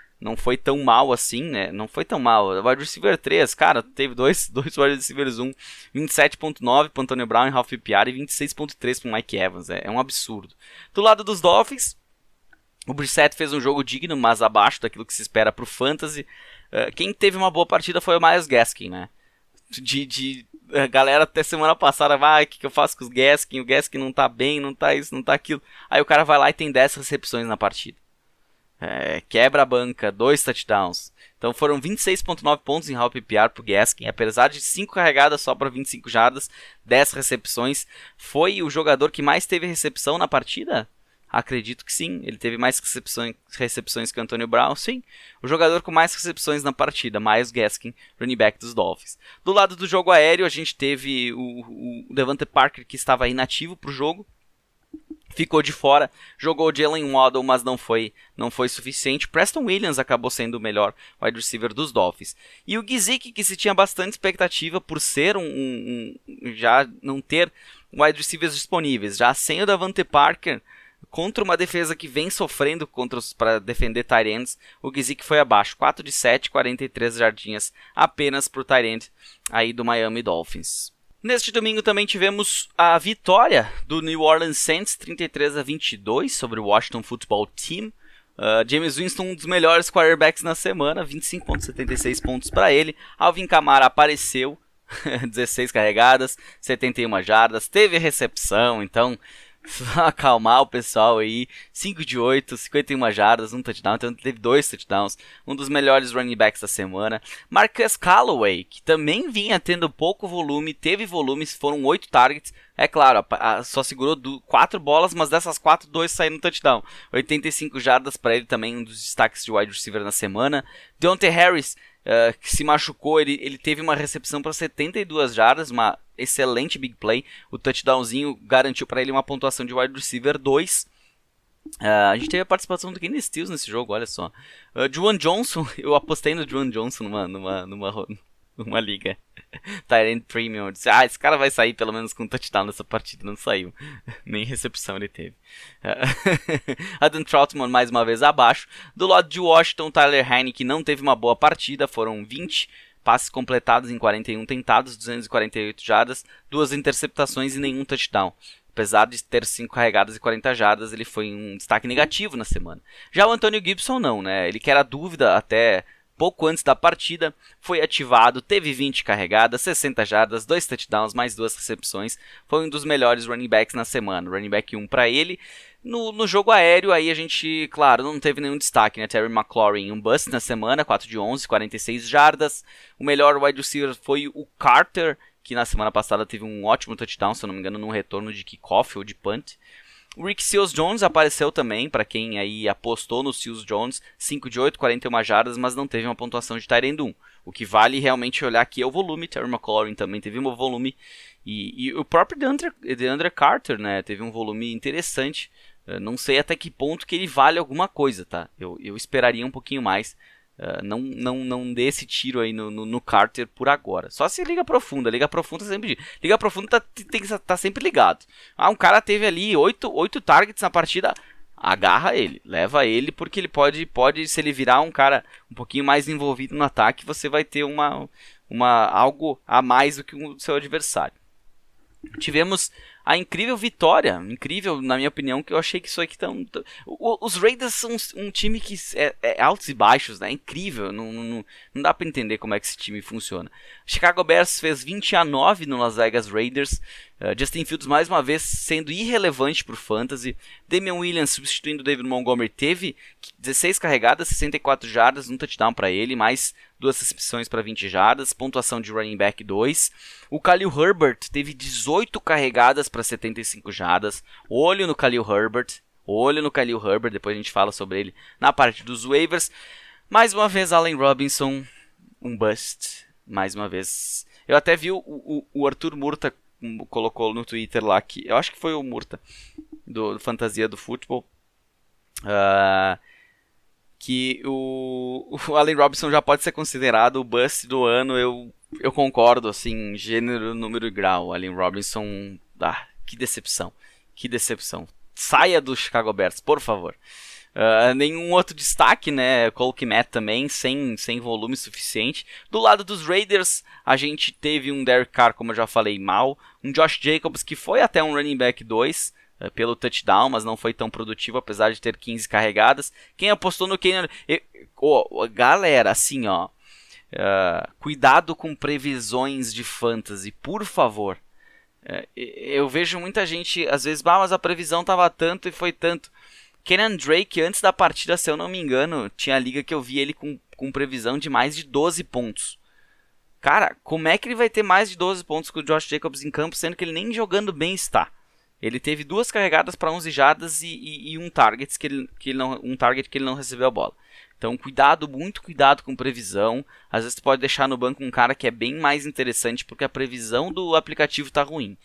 tão mal assim, né? Não foi tão mal. O wide receiver 3, cara, teve dois wide receivers 1, 27.9 para Antonio Brown em half PPR e 26.3 para Mike Evans, é um absurdo. Do lado dos Dolphins, o Brissett fez um jogo digno, mas abaixo daquilo que se espera para o Fantasy. Quem teve uma boa partida foi o Myles Gaskin, né? A galera até semana passada vai, o que eu faço com o Gaskin não tá bem, não tá isso, não tá aquilo. Aí o cara vai lá e tem 10 recepções na partida. Quebra a banca, 2 touchdowns. Então foram 26.9 pontos em half PPR pro Gaskin, apesar de 5 carregadas só para 25 jardas, 10 recepções. Foi o jogador que mais teve recepção na partida? Acredito que sim, ele teve mais recepções que o Antonio Brown, sim. O jogador com mais recepções na partida, Myles Gaskin, running back dos Dolphins. Do lado do jogo aéreo, a gente teve o Devante Parker, que estava inativo para o jogo. Ficou de fora, jogou o Jalen Waddle, mas não foi suficiente. Preston Williams acabou sendo o melhor wide receiver dos Dolphins. E o Gesicki, que se tinha bastante expectativa por ser já não ter wide receivers disponíveis, já sem o Devante Parker, contra uma defesa que vem sofrendo para defender tight ends, o Gesicki foi abaixo, 4 de 7, 43 jardinhas apenas para o tight end aí do Miami Dolphins. Neste domingo também tivemos a vitória do New Orleans Saints, 33-22 sobre o Washington Football Team. Jameis Winston, um dos melhores quarterbacks na semana, 25.76 pontos para ele. Alvin Kamara apareceu, 16 carregadas, 71 jardas, teve recepção, então... Só acalmar o pessoal aí, 5 de 8, 51 jardas, 1 touchdown, então teve 2 touchdowns, um dos melhores running backs da semana. Marcus Callaway, que também vinha tendo pouco volume, teve volumes, foram 8 targets, é claro, só segurou 4 bolas, mas dessas 4, 2 saíram no touchdown. 85 jardas para ele também, um dos destaques de wide receiver na semana. Deontay Harris, que se machucou, ele teve uma recepção para 72 jardas, uma excelente big play. O touchdownzinho garantiu para ele uma pontuação de wide receiver 2. A gente teve a participação do Kenny Stills nesse jogo, olha só. Juwan Johnson, eu apostei no Juwan Johnson numa liga Tyrant Premium. Eu disse, esse cara vai sair pelo menos com um touchdown nessa partida. Não saiu, nem recepção ele teve. Adam Troutman mais uma vez abaixo. Do lado de Washington, Tyler Heinicke não teve uma boa partida, foram 20 passes completados em 41 tentados, 248 jardas, 2 interceptações e nenhum touchdown. Apesar de ter 5 carregadas e 40 jardas, ele foi um destaque negativo na semana. Já o Antonio Gibson não, né? Ele que era dúvida até pouco antes da partida, foi ativado, teve 20 carregadas, 60 jardas, 2 touchdowns, mais 2 recepções. Foi um dos melhores running backs na semana. Running back 1 para ele. No jogo aéreo, aí a gente, claro, não teve nenhum destaque, né? Terry McLaurin, um bust na semana, 4 de 11, 46 jardas. O melhor wide receiver foi o Carter, que na semana passada teve um ótimo touchdown, se eu não me engano, num retorno de kickoff ou de punt. O Rick Seals-Jones apareceu também, para quem aí apostou no Seals-Jones, 5 de 8, 41 jardas, mas não teve uma pontuação de tight end 1. O que vale realmente olhar aqui é o volume. Terry McLaurin também teve um volume. E o próprio DeAndre Carter, né, teve um volume interessante. Não sei até que ponto que ele vale alguma coisa, tá? Eu esperaria um pouquinho mais Não dê esse tiro aí no Carter por agora. Só se liga profunda sempre. Liga profunda tem que estar sempre ligado. Um cara teve ali 8 targets na partida. Agarra ele, leva ele, porque ele pode, se ele virar um cara um pouquinho mais envolvido no ataque, você vai ter algo a mais do que o seu adversário. Tivemos a incrível vitória, incrível na minha opinião, que eu achei que isso aqui os Raiders são um time que é altos e baixos, né? É incrível, não dá pra entender como é que esse time funciona. Chicago Bears fez 20-9 no Las Vegas Raiders, Justin Fields mais uma vez sendo irrelevante pro Fantasy, Damian Williams substituindo o David Montgomery teve 16 carregadas, 64 jardas, um touchdown para ele, mais 2 recepções para 20 jardas, pontuação de running back 2. O Khalil Herbert teve 18 carregadas para 75 jardas. Olho no Khalil Herbert, depois a gente fala sobre ele na parte dos waivers. Mais uma vez Allen Robinson, um bust, mais uma vez. Eu até vi o Arthur Murta colocou no Twitter lá, que eu acho que foi o Murta, do Fantasia do Futebol, que o Allen Robinson já pode ser considerado o bust do ano. Eu concordo, assim, gênero, número e grau. Allen Robinson, que decepção. Saia do Chicago Bears, por favor. Nenhum outro destaque, né? Cole Kmet também, sem volume suficiente. Do lado dos Raiders, a gente teve um Derek Carr, como eu já falei, mal. Um Josh Jacobs, que foi até um running back 2, pelo touchdown, mas não foi tão produtivo, apesar de ter 15 carregadas. Quem apostou no Kenyon... galera, assim, ó... cuidado com previsões de fantasy, por favor. Eu vejo muita gente, às vezes, mas a previsão tava tanto e foi tanto. Kenyan Drake, antes da partida, se eu não me engano, tinha liga que eu vi ele com previsão de mais de 12 pontos. Cara, como é que ele vai ter mais de 12 pontos com o Josh Jacobs em campo, sendo que ele nem jogando bem está? Ele teve 2 carregadas para 11 jardas e um target que ele não recebeu a bola. Então, muito cuidado com previsão. Às vezes, tu pode deixar no banco um cara que é bem mais interessante, porque a previsão do aplicativo está ruim.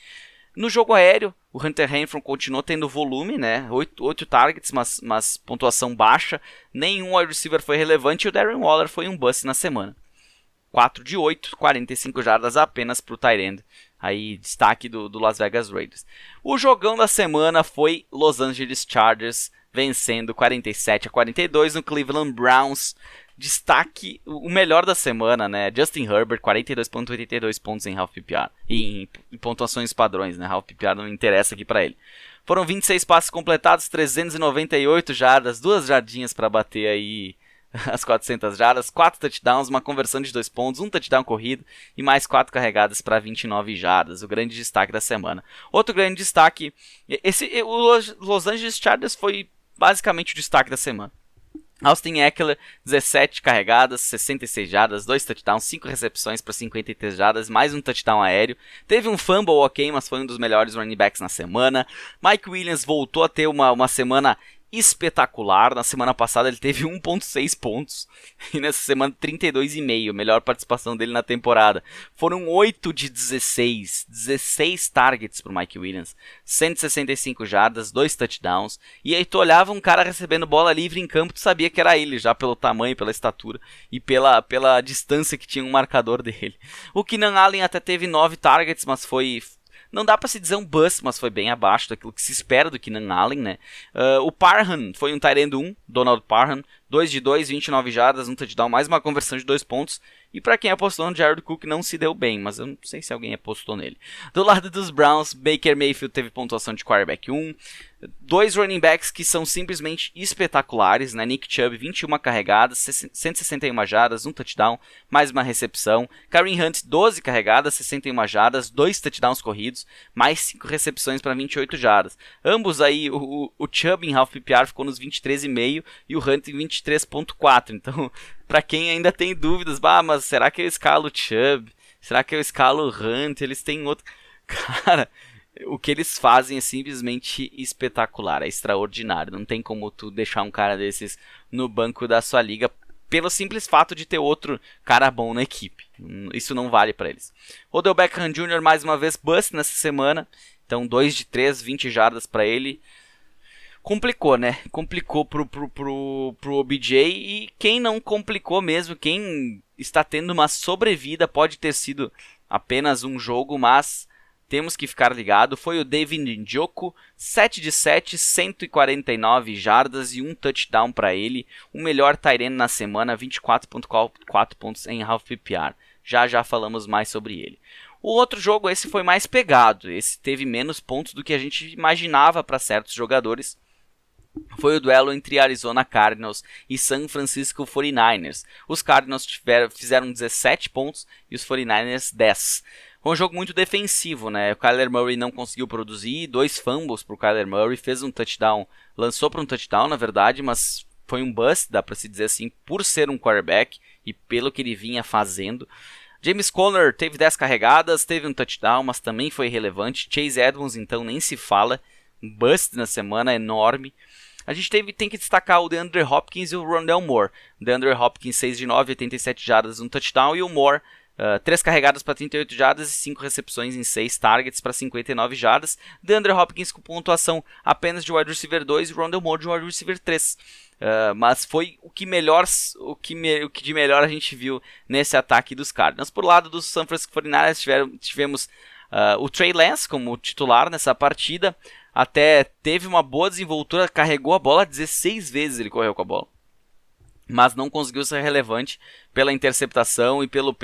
No jogo aéreo, o Hunter Renfrow continuou tendo volume, né? 8 targets, mas pontuação baixa. Nenhum wide receiver foi relevante e o Darren Waller foi um bust na semana. 4 de 8, 45 jardas apenas para o tight end. Aí, destaque do Las Vegas Raiders. O jogão da semana foi Los Angeles Chargers, vencendo 47-42 no Cleveland Browns. Destaque, o melhor da semana, né? Justin Herbert, 42.82 pontos em half PPR. Em pontuações padrões, né? Half PPR não interessa aqui pra ele. Foram 26 passes completados, 398 jardas, 2 jardinhas para bater aí as 400 jardas, 4 touchdowns, uma conversão de 2 pontos, um touchdown corrido e mais 4 carregadas para 29 jardas. O grande destaque da semana. Outro grande destaque, o Los Angeles Chargers foi basicamente o destaque da semana. Austin Ekeler, 17 carregadas, 66 jardas, 2 touchdowns, 5 recepções para 53 jardas, mais um touchdown aéreo. Teve um fumble ok, mas foi um dos melhores running backs na semana. Mike Williams voltou a ter uma semana espetacular. Na semana passada ele teve 1.6 pontos e nessa semana 32,5, melhor participação dele na temporada. Foram 8 de 16 targets pro Mike Williams, 165 jardas, 2 touchdowns, e aí tu olhava um cara recebendo bola livre em campo, tu sabia que era ele, já pelo tamanho, pela estatura e pela distância que tinha um marcador dele. O Keenan Allen até teve 9 targets, mas não dá pra se dizer um bust, mas foi bem abaixo daquilo que se espera do Keenan Allen, né? O Parham foi um tight end 1, Donald Parham, 2 de 2, 29 jardas, um touchdown, mais uma conversão de 2 pontos. E pra quem apostou no Jared Cook não se deu bem, mas eu não sei se alguém apostou nele. Do lado dos Browns, Baker Mayfield teve pontuação de quarterback 1. 2 running backs que são simplesmente espetaculares, né? Nick Chubb, 21 carregadas, 161 jardas, um touchdown, mais uma recepção. Kareem Hunt, 12 carregadas, 61 jardas, 2 touchdowns corridos, mais 5 recepções para 28 jardas. Ambos aí, o Chubb em half PPR ficou nos 23,5 e o Hunt em 23,4. Então, para quem ainda tem dúvidas, mas será que eu escalo o Chubb? Será que eu escalo o Hunt? Eles têm outro... Cara... O que eles fazem é simplesmente espetacular, é extraordinário. Não tem como tu deixar um cara desses no banco da sua liga pelo simples fato de ter outro cara bom na equipe. Isso não vale para eles. Odell Beckham Jr. mais uma vez bust nessa semana. Então 2 de 3, 20 jardas para ele. complicou, né? Complicou pro OBJ, e quem não complicou mesmo, quem está tendo uma sobrevida, pode ter sido apenas um jogo, mas temos que ficar ligado, foi o David Njoku, 7 de 7, 149 jardas e um touchdown para ele, o melhor tight end na semana, 24.4 pontos em half PPR. Já falamos mais sobre ele. O outro jogo, esse foi mais pegado, esse teve menos pontos do que a gente imaginava para certos jogadores. Foi o duelo entre Arizona Cardinals e San Francisco 49ers. Os Cardinals fizeram 17 pontos e os 49ers 10. Foi um jogo muito defensivo, né? O Kyler Murray não conseguiu produzir, 2 fumbles para o Kyler Murray, fez um touchdown, lançou para um touchdown na verdade, mas foi um bust, dá para se dizer assim, por ser um quarterback e pelo que ele vinha fazendo. James Conner teve 10 carregadas, teve um touchdown, mas também foi relevante. Chase Edmonds, então, nem se fala. Um bust na semana enorme. A gente tem que destacar o DeAndre Hopkins e o Rondale Moore. O DeAndre Hopkins, 6 de 9, 87 jardas, um touchdown. E o Moore, 3 carregadas para 38 jardas e 5 recepções em 6 targets para 59 jardas. DeAndre Hopkins com pontuação apenas de wide receiver 2 e o Rondale Moore de wide receiver 3. Mas foi o que de melhor a gente viu nesse ataque dos Cardinals. Por lado dos San Francisco 49ers tivemos o Trey Lance como titular nessa partida. Até teve uma boa desenvoltura, carregou a bola 16 vezes, ele correu com a bola, mas não conseguiu ser relevante pela interceptação e pelo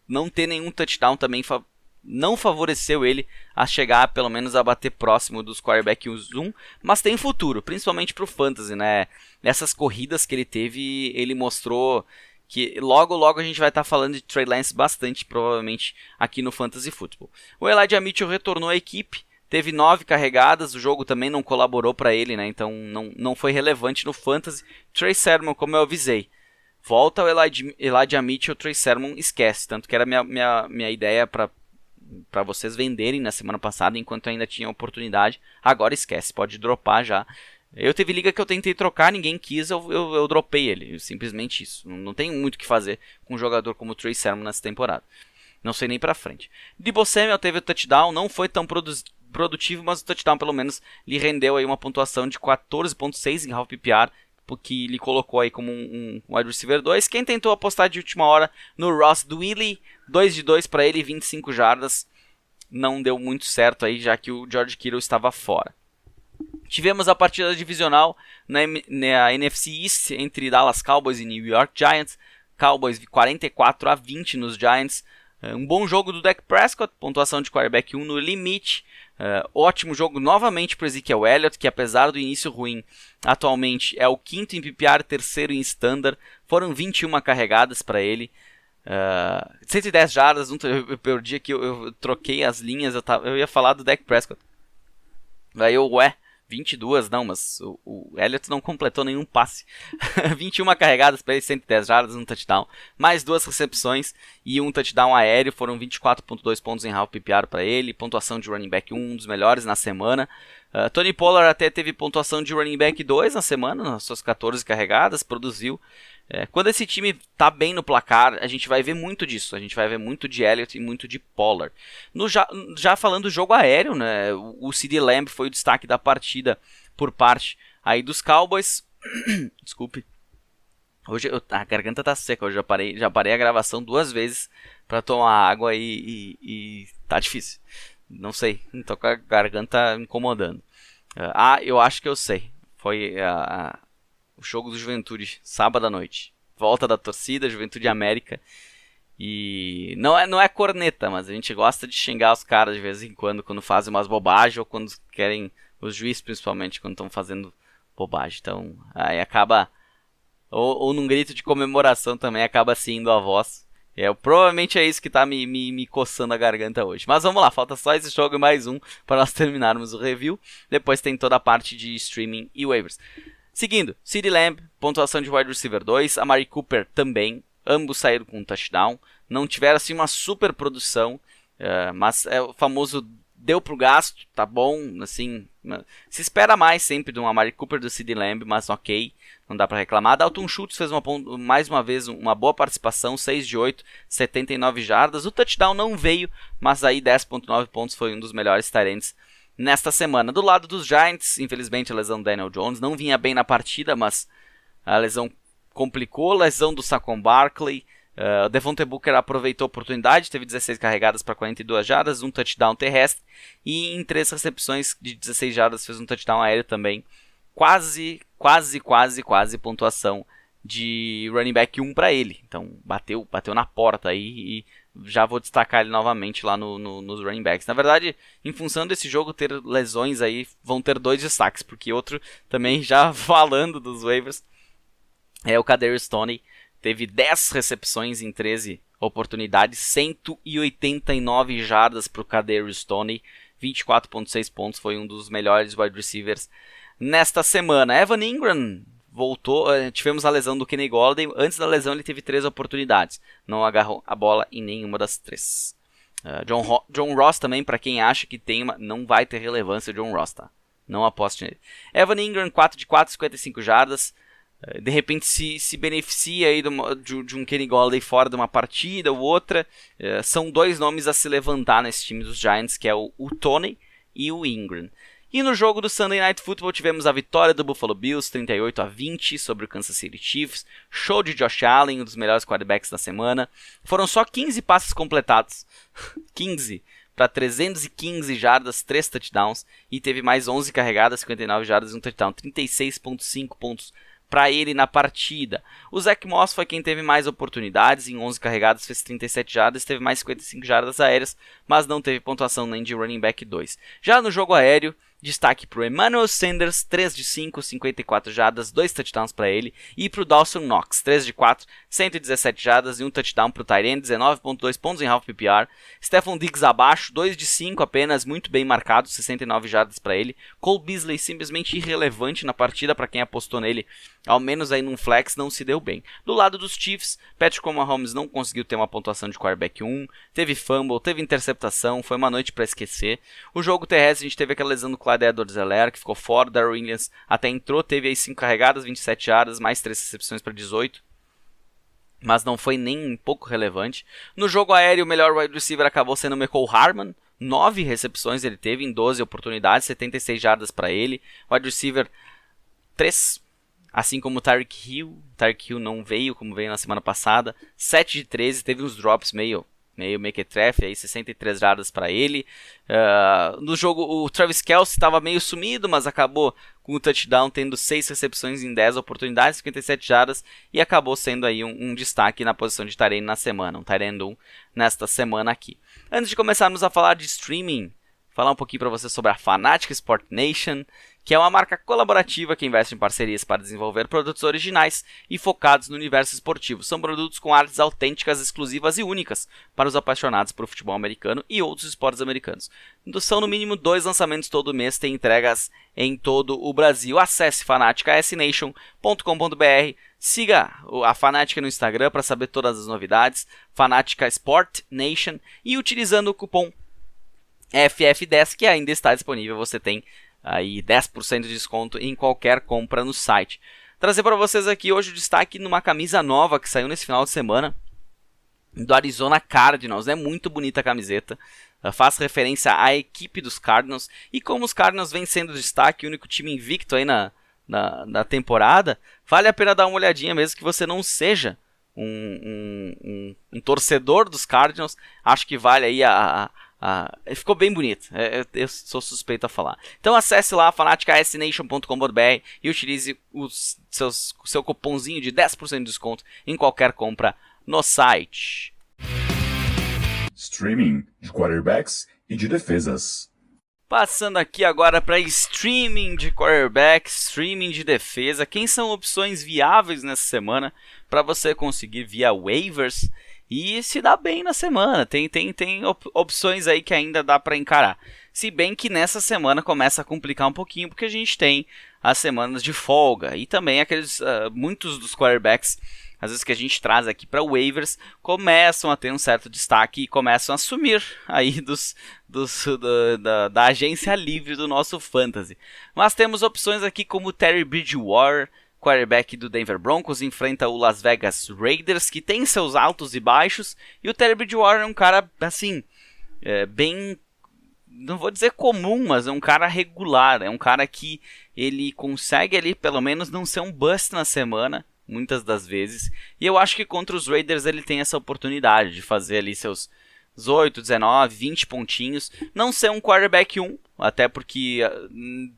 não ter nenhum touchdown. Também não favoreceu ele a chegar pelo menos a bater próximo dos quarterbacks 1, mas tem futuro, principalmente para o Fantasy, né? Nessas corridas que ele teve, ele mostrou que logo a gente vai estar falando de Trey Lance bastante, provavelmente, aqui no Fantasy Football. O Elijah Mitchell retornou à equipe, teve 9 carregadas, o jogo também não colaborou para ele, né? Então não foi relevante no Fantasy. Trey Sermon, como eu avisei, volta o Elijah Mitchell, Trey Sermon esquece, tanto que era minha ideia para vocês venderem na semana passada, enquanto ainda tinha oportunidade. Agora esquece, pode dropar já. Eu teve liga que eu tentei trocar, ninguém quis, eu dropei ele, simplesmente isso. Não tem muito o que fazer com um jogador como o Trey Sermon nessa temporada. Não sei nem pra frente. Deebo Samuel teve o touchdown, não foi tão produtivo, mas o touchdown pelo menos lhe rendeu aí uma pontuação de 14.6 em half PPR, que lhe colocou aí como um wide receiver 2. Quem tentou apostar de última hora no Ross Dwelley, 2 de 2 para ele, 25 jardas, não deu muito certo aí, já que o George Kittle estava fora. Tivemos a partida divisional na NFC East entre Dallas Cowboys e New York Giants. Cowboys 44-20 nos Giants. Um bom jogo do Dak Prescott, pontuação de quarterback 1 no limite. Ótimo jogo novamente para Ezekiel Elliott, que apesar do início ruim, atualmente é o 5º em PPR, 3º em Standard. Foram 21 carregadas para ele. 110 jardas, eu perdi aqui, eu troquei as linhas, eu ia falar do Dak Prescott. Aí 22 não, mas o Elliott não completou nenhum passe. 21 carregadas para ele, 110 jardas, um touchdown, mais 2 recepções e um touchdown aéreo, foram 24.2 pontos em half PPR para ele, pontuação de running back 1, um dos melhores na semana. Tony Pollard até teve pontuação de running back 2 na semana, nas suas 14 carregadas, produziu. Quando esse time tá bem no placar, a gente vai ver muito disso. A gente vai ver muito de Elliott e muito de Pollard. Já falando do jogo aéreo, né, o CeeDee Lamb foi o destaque da partida por parte aí dos Cowboys. Desculpe. Hoje a garganta tá seca, eu já parei a gravação 2 vezes para tomar água e tá difícil. Não sei, tô com a garganta incomodando. Eu acho que eu sei. Foi o jogo do Juventude, sábado à noite. Volta da torcida, Juventude América. E não é corneta, mas a gente gosta de xingar os caras de vez em quando fazem umas bobagens, ou quando querem, os juízes principalmente, quando estão fazendo bobagem. Então, aí acaba, ou num grito de comemoração também, acaba se indo a voz. Provavelmente é isso que tá me coçando a garganta hoje. Mas vamos lá, falta só esse jogo e mais um para nós terminarmos o review. Depois tem toda a parte de streaming e waivers. Seguindo, CeeDee Lamb, pontuação de wide receiver 2, Amari Cooper também, ambos saíram com um touchdown, não tiveram assim uma super produção, mas é o famoso deu pro gasto, tá bom, assim, se espera mais sempre do Amari Cooper do CeeDee Lamb, mas ok, não dá pra reclamar. Dalton Schultz fez mais uma vez uma boa participação, 6 de 8, 79 jardas, o touchdown não veio, mas aí 10.9 pontos, foi um dos melhores tight ends nesta semana. Do lado dos Giants, infelizmente a lesão do Daniel Jones não vinha bem na partida, mas a lesão complicou, a lesão do Saquon Barkley. Devontae Booker aproveitou a oportunidade, teve 16 carregadas para 42 jardas, um touchdown terrestre e em 3 recepções de 16 jardas fez um touchdown aéreo também. Quase pontuação de running back 1 para ele. Então bateu na porta aí e já vou destacar ele novamente lá nos running backs. Na verdade, em função desse jogo ter lesões aí, vão ter 2 destaques, porque outro também já falando dos waivers é o Kadarius Toney. Teve 10 recepções em 13 oportunidades, 189 jardas para o Kadarius Toney, 24.6 pontos, foi um dos melhores wide receivers nesta semana. Evan Ingram voltou, tivemos a lesão do Kenny Golladay, antes da lesão ele teve 3 oportunidades, não agarrou a bola em nenhuma das 3. John Ross também, para quem acha que não vai ter relevância o John Ross, tá? Não aposte nele. Evan Ingram, 4 de 4, 55 jardas. De repente se beneficia aí de um Kenny Golladay fora de uma partida ou outra. São 2 nomes a se levantar nesse time dos Giants, que é o Toney e o Ingram. E no jogo do Sunday Night Football tivemos a vitória do Buffalo Bills, 38-20 sobre o Kansas City Chiefs. Show de Josh Allen, um dos melhores quarterbacks da semana. Foram só 15 passes completados. 15 para 315 jardas, 3 touchdowns. E teve mais 11 carregadas, 59 jardas e um touchdown. 36.5 pontos para ele na partida. O Zach Moss foi quem teve mais oportunidades, em 11 carregadas fez 37 jardas, teve mais 55 jardas aéreas, mas não teve pontuação nem de running back 2. Já no jogo aéreo, destaque para o Emmanuel Sanders, 3 de 5, 54 jardas, 2 touchdowns para ele, e para o Dawson Knox, 3 de 4, 117 jardas e um touchdown para o tight end, 19.2 pontos em half PPR. Stephon Diggs abaixo, 2 de 5 apenas, muito bem marcado, 69 jardas para ele. Cole Beasley simplesmente irrelevante na partida, para quem apostou nele, ao menos aí num flex, não se deu bem. Do lado dos Chiefs, Patrick Mahomes não conseguiu ter uma pontuação de quarterback 1, teve fumble, teve interceptação, foi uma noite para esquecer. O jogo terrestre, a gente teve aquela lesão do Clyde Edwards-Helaire, que ficou fora. Darrell Williams até entrou, teve aí 5 carregadas, 27 jardas, mais 3 recepções para 18, mas não foi nem um pouco relevante. No jogo aéreo, o melhor wide receiver acabou sendo o Mecole Hardman, 9 recepções ele teve em 12 oportunidades, 76 jardas para ele. Wide receiver 3, assim como o Tyreek Hill. Tyreek Hill não veio como veio na semana passada, 7 de 13, teve uns drops meio mequetrefe, aí 63 jardas para ele. No jogo o Travis Kelce estava meio sumido, mas acabou com o touchdown, tendo 6 recepções em 10 oportunidades, 57 jardas, e acabou sendo aí um destaque na posição de tight end na semana, um tight end 1 nesta semana aqui. Antes de começarmos a falar de streaming, falar um pouquinho para você sobre a Fanatec Sport Nation, que é uma marca colaborativa que investe em parcerias para desenvolver produtos originais e focados no universo esportivo. São produtos com artes autênticas, exclusivas e únicas para os apaixonados por futebol americano e outros esportes americanos. São no mínimo 2 lançamentos todo mês, tem entregas em todo o Brasil. Acesse fanaticasnation.com.br, siga a Fanatec no Instagram para saber todas as novidades, Fanatec Sport Nation, e utilizando o cupom FF10, que ainda está disponível, você tem aí 10% de desconto em qualquer compra no site. Trazer para vocês aqui hoje o destaque numa camisa nova que saiu nesse final de semana, do Arizona Cardinals. É muito bonita a camiseta, faz referência à equipe dos Cardinals, e como os Cardinals vêm sendo destaque, o único time invicto aí na temporada, vale a pena dar uma olhadinha mesmo que você não seja um torcedor dos Cardinals. Acho que vale aí ficou bem bonito, eu sou suspeito a falar. Então acesse lá fanaticasnation.com.br e utilize o seu cupomzinho de 10% de desconto em qualquer compra no site. Streaming de quarterbacks e de defesas. Passando aqui agora para streaming de quarterback, streaming de defesa. Quem são opções viáveis nessa semana para você conseguir via waivers e se dá bem na semana? Tem opções aí que ainda dá para encarar. Se bem que nessa semana começa a complicar um pouquinho, porque a gente tem as semanas de folga e também muitos dos quarterbacks, às vezes que a gente traz aqui para waivers, começam a ter um certo destaque e começam a sumir aí da agência livre do nosso fantasy. Mas temos opções aqui como o Terry Bridgewater, quarterback do Denver Broncos, enfrenta o Las Vegas Raiders, que tem seus altos e baixos, e o Terry Bridgewater é um cara assim, bem não vou dizer comum, mas é um cara regular, é um cara que ele consegue ali pelo menos não ser um bust na semana, muitas das vezes, e eu acho que contra os Raiders ele tem essa oportunidade de fazer ali seus 18, 19, 20 pontinhos, não ser um quarterback 1, até porque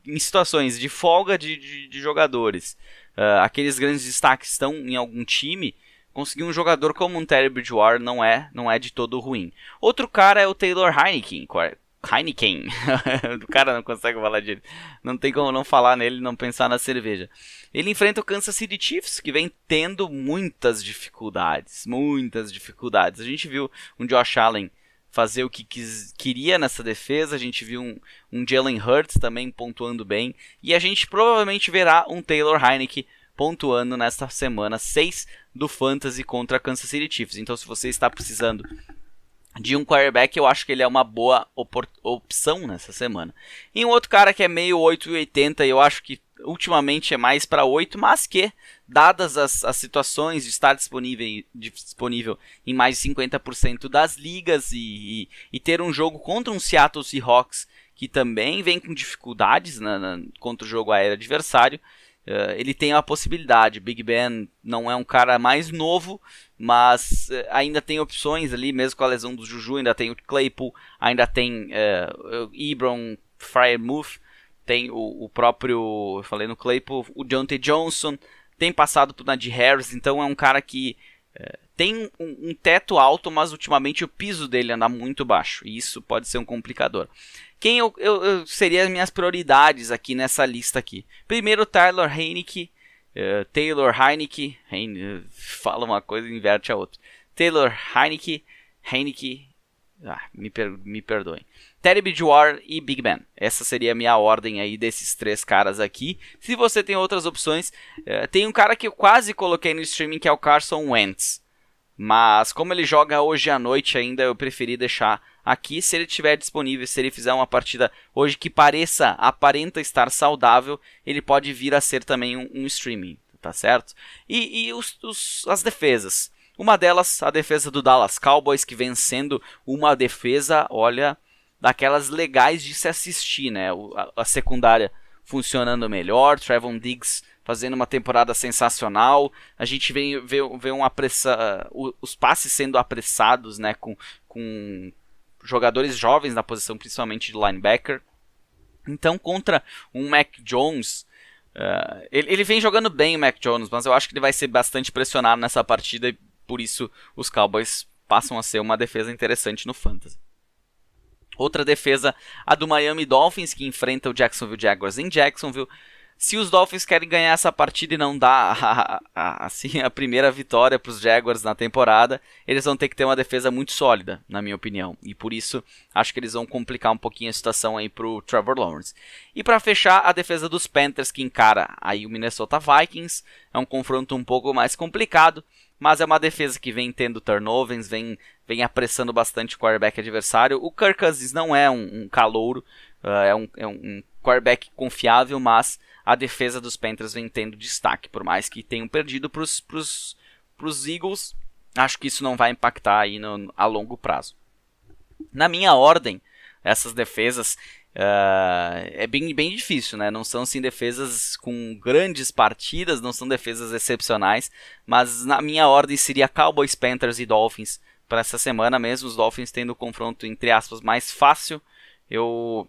em situações de folga de jogadores, aqueles grandes destaques estão em algum time, conseguir um jogador como um Teddy Bridgewater não é de todo ruim. Outro cara é o Taylor Heineken. O cara não consegue falar direito. Não tem como não falar nele e não pensar na cerveja. Ele enfrenta o Kansas City Chiefs, que vem tendo muitas dificuldades. A gente viu um Josh Allen fazer o que queria nessa defesa. A gente viu um Jalen Hurts também pontuando bem. E a gente provavelmente verá um Taylor Heineken pontuando nesta semana 6 do Fantasy contra a Kansas City Chiefs. Então, se você está precisando de um quarterback, eu acho que ele é uma boa opção nessa semana. E um outro cara que é meio 8,80, eu acho que ultimamente é mais para 8, mas que, dadas as situações de estar disponível em mais de 50% das ligas e ter um jogo contra um Seattle Seahawks que também vem com dificuldades contra o jogo aéreo adversário, ele tem a possibilidade. Big Ben não é um cara mais novo, mas ainda tem opções ali, mesmo com a lesão do Juju, ainda tem o Claypool, ainda tem o Ebron, Freiermuth, tem o próprio, eu falei no Claypool, o Deontay Johnson, tem passado por Najee Harris, então é um cara que tem um teto alto, mas ultimamente o piso dele anda muito baixo, e isso pode ser um complicador. Quem eu seria as minhas prioridades aqui nessa lista aqui? Primeiro, Taylor Heineke. Fala uma coisa e inverte a outra. Taylor Heineke, me perdoem. Teddy Bridgewater e Big Ben. Essa seria a minha ordem aí desses três caras aqui. Se você tem outras opções, tem um cara que eu quase coloquei no streaming, que é o Carson Wentz. Mas como ele joga hoje à noite ainda, eu preferi deixar aqui. Se ele estiver disponível, se ele fizer uma partida hoje que aparenta estar saudável, ele pode vir a ser também um streaming, tá certo? E as defesas. Uma delas, a defesa do Dallas Cowboys, que vem sendo uma defesa, olha, daquelas legais de se assistir, né? A secundária funcionando melhor, Trevon Diggs fazendo uma temporada sensacional, a gente vê os passes sendo apressados, né, com jogadores jovens na posição, principalmente de linebacker. Então, contra um Mac Jones, ele vem jogando bem o Mac Jones, mas eu acho que ele vai ser bastante pressionado nessa partida, e por isso os Cowboys passam a ser uma defesa interessante no Fantasy. Outra defesa, a do Miami Dolphins, que enfrenta o Jacksonville Jaguars em Jacksonville. Se os Dolphins querem ganhar essa partida e não dar a primeira vitória para os Jaguars na temporada, eles vão ter que ter uma defesa muito sólida, na minha opinião. E por isso, acho que eles vão complicar um pouquinho a situação aí para o Trevor Lawrence. E para fechar, a defesa dos Panthers, que encara aí o Minnesota Vikings. É um confronto um pouco mais complicado, mas é uma defesa que vem tendo turnovers, vem apressando bastante o quarterback adversário. O Kirk Cousins não é um calouro, é um quarterback confiável, mas a defesa dos Panthers vem tendo destaque, por mais que tenham perdido para os Eagles. Acho que isso não vai impactar aí a longo prazo. Na minha ordem, essas defesas é bem difícil, né? Não são assim defesas com grandes partidas, não são defesas excepcionais, mas na minha ordem seria Cowboys, Panthers e Dolphins para essa semana mesmo. Os Dolphins tendo o confronto, entre aspas, mais fácil. Eu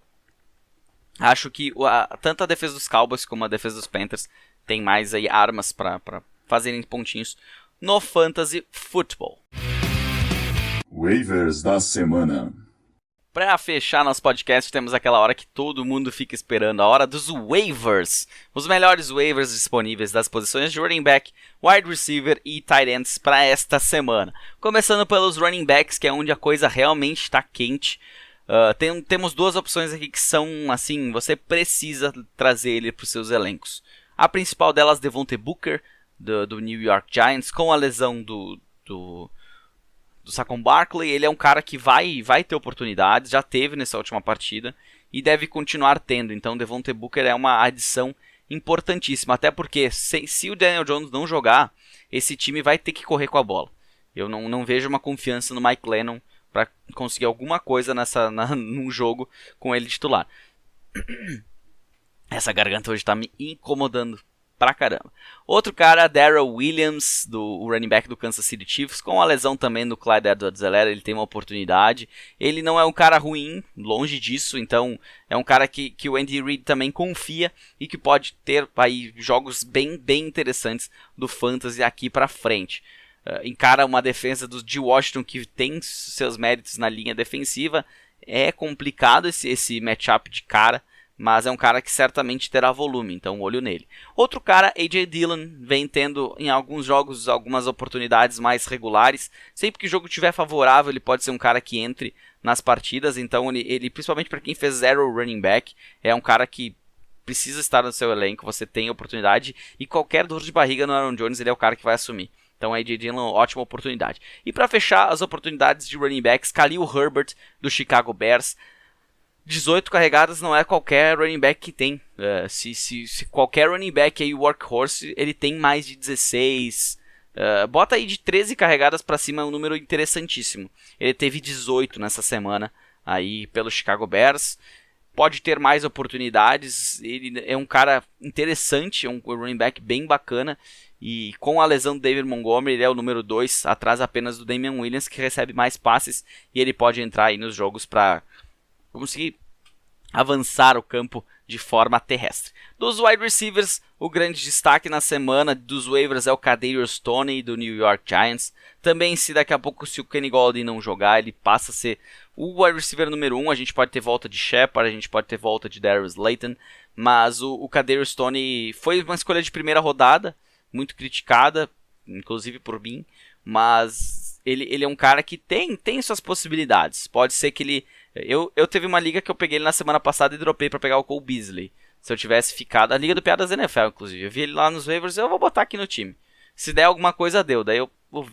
acho que tanto a defesa dos Cowboys como a defesa dos Panthers tem mais aí armas para fazerem pontinhos no Fantasy Football. Waivers da semana. Para fechar nosso podcast, temos aquela hora que todo mundo fica esperando, a hora dos waivers. Os melhores waivers disponíveis das posições de running back, wide receiver e tight ends para esta semana. Começando pelos running backs, que é onde a coisa realmente está quente. Temos duas opções aqui que são, assim, você precisa trazer ele para os seus elencos. A principal delas, Devontae Booker, do New York Giants, com a lesão do Saquon Barkley. Ele é um cara que vai ter oportunidades, já teve nessa última partida e deve continuar tendo. Então, Devontae Booker é uma adição importantíssima, até porque se o Daniel Jones não jogar, esse time vai ter que correr com a bola. Eu não vejo uma confiança no Mike Lennon para conseguir alguma coisa num jogo com ele titular. Essa garganta hoje tá me incomodando pra caramba. Outro cara, Darrell Williams, do running back do Kansas City Chiefs, com a lesão também no Clyde Edwards-Helaire, ele tem uma oportunidade. Ele não é um cara ruim, longe disso, então é um cara que o Andy Reid também confia e que pode ter aí jogos bem interessantes do Fantasy aqui pra frente. Encara uma defesa de Washington que tem seus méritos na linha defensiva. É complicado esse matchup de cara, mas é um cara que certamente terá volume, então olho nele. Outro cara, A.J. Dillon, vem tendo em alguns jogos algumas oportunidades mais regulares. Sempre que o jogo estiver favorável, ele pode ser um cara que entre nas partidas, então ele principalmente para quem fez zero running back, é um cara que precisa estar no seu elenco, você tem oportunidade, e qualquer dor de barriga no Aaron Jones, ele é o cara que vai assumir. Então A.J. Dillon, ótima oportunidade. E para fechar as oportunidades de running backs, Khalil Herbert, do Chicago Bears. 18 carregadas não é qualquer running back que tem. Se qualquer running back aí, workhorse, ele tem mais de 16. Bota aí de 13 carregadas para cima, é um número interessantíssimo. Ele teve 18 nessa semana aí pelo Chicago Bears. Pode ter mais oportunidades. Ele é um cara interessante, é um running back bem bacana. E com a lesão do David Montgomery, ele é o número 2, atrás apenas do Damian Williams, que recebe mais passes. E ele pode entrar aí nos jogos para conseguir avançar o campo de forma terrestre. Dos wide receivers, o grande destaque na semana dos waivers é o Kadarius Toney do New York Giants. Também, se daqui a pouco se o Kenny Golladay não jogar, ele passa a ser o wide receiver número 1. A gente pode ter volta de Shepard, a gente pode ter volta de Darius Slayton, mas o Kadarius Toney foi uma escolha de primeira rodada, muito criticada, inclusive por mim, mas ele é um cara que tem suas possibilidades. Pode ser que ele... Eu teve uma liga que eu peguei ele na semana passada e dropei pra pegar o Cole Beasley. Se eu tivesse ficado... A liga do Piadas NFL, inclusive. Eu vi ele lá nos waivers, eu vou botar aqui no time. Se der alguma coisa, deu. Daí eu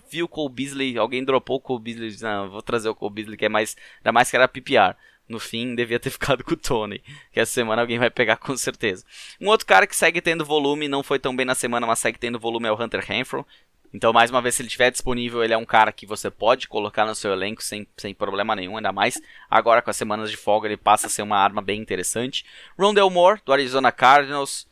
vi o Cole Beasley, alguém dropou o Cole Beasley. Disse, não, eu vou trazer o Cole Beasley, que é mais... Ainda mais que era PPR. No fim, devia ter ficado com o Toney, que essa semana alguém vai pegar com certeza. Um outro cara que segue tendo volume, não foi tão bem na semana, mas segue tendo volume, é o Hunter Renfrow. Então, mais uma vez, se ele estiver disponível, ele é um cara que você pode colocar no seu elenco sem problema nenhum, ainda mais agora com as semanas de folga, ele passa a ser uma arma bem interessante. Rondale Moore, do Arizona Cardinals,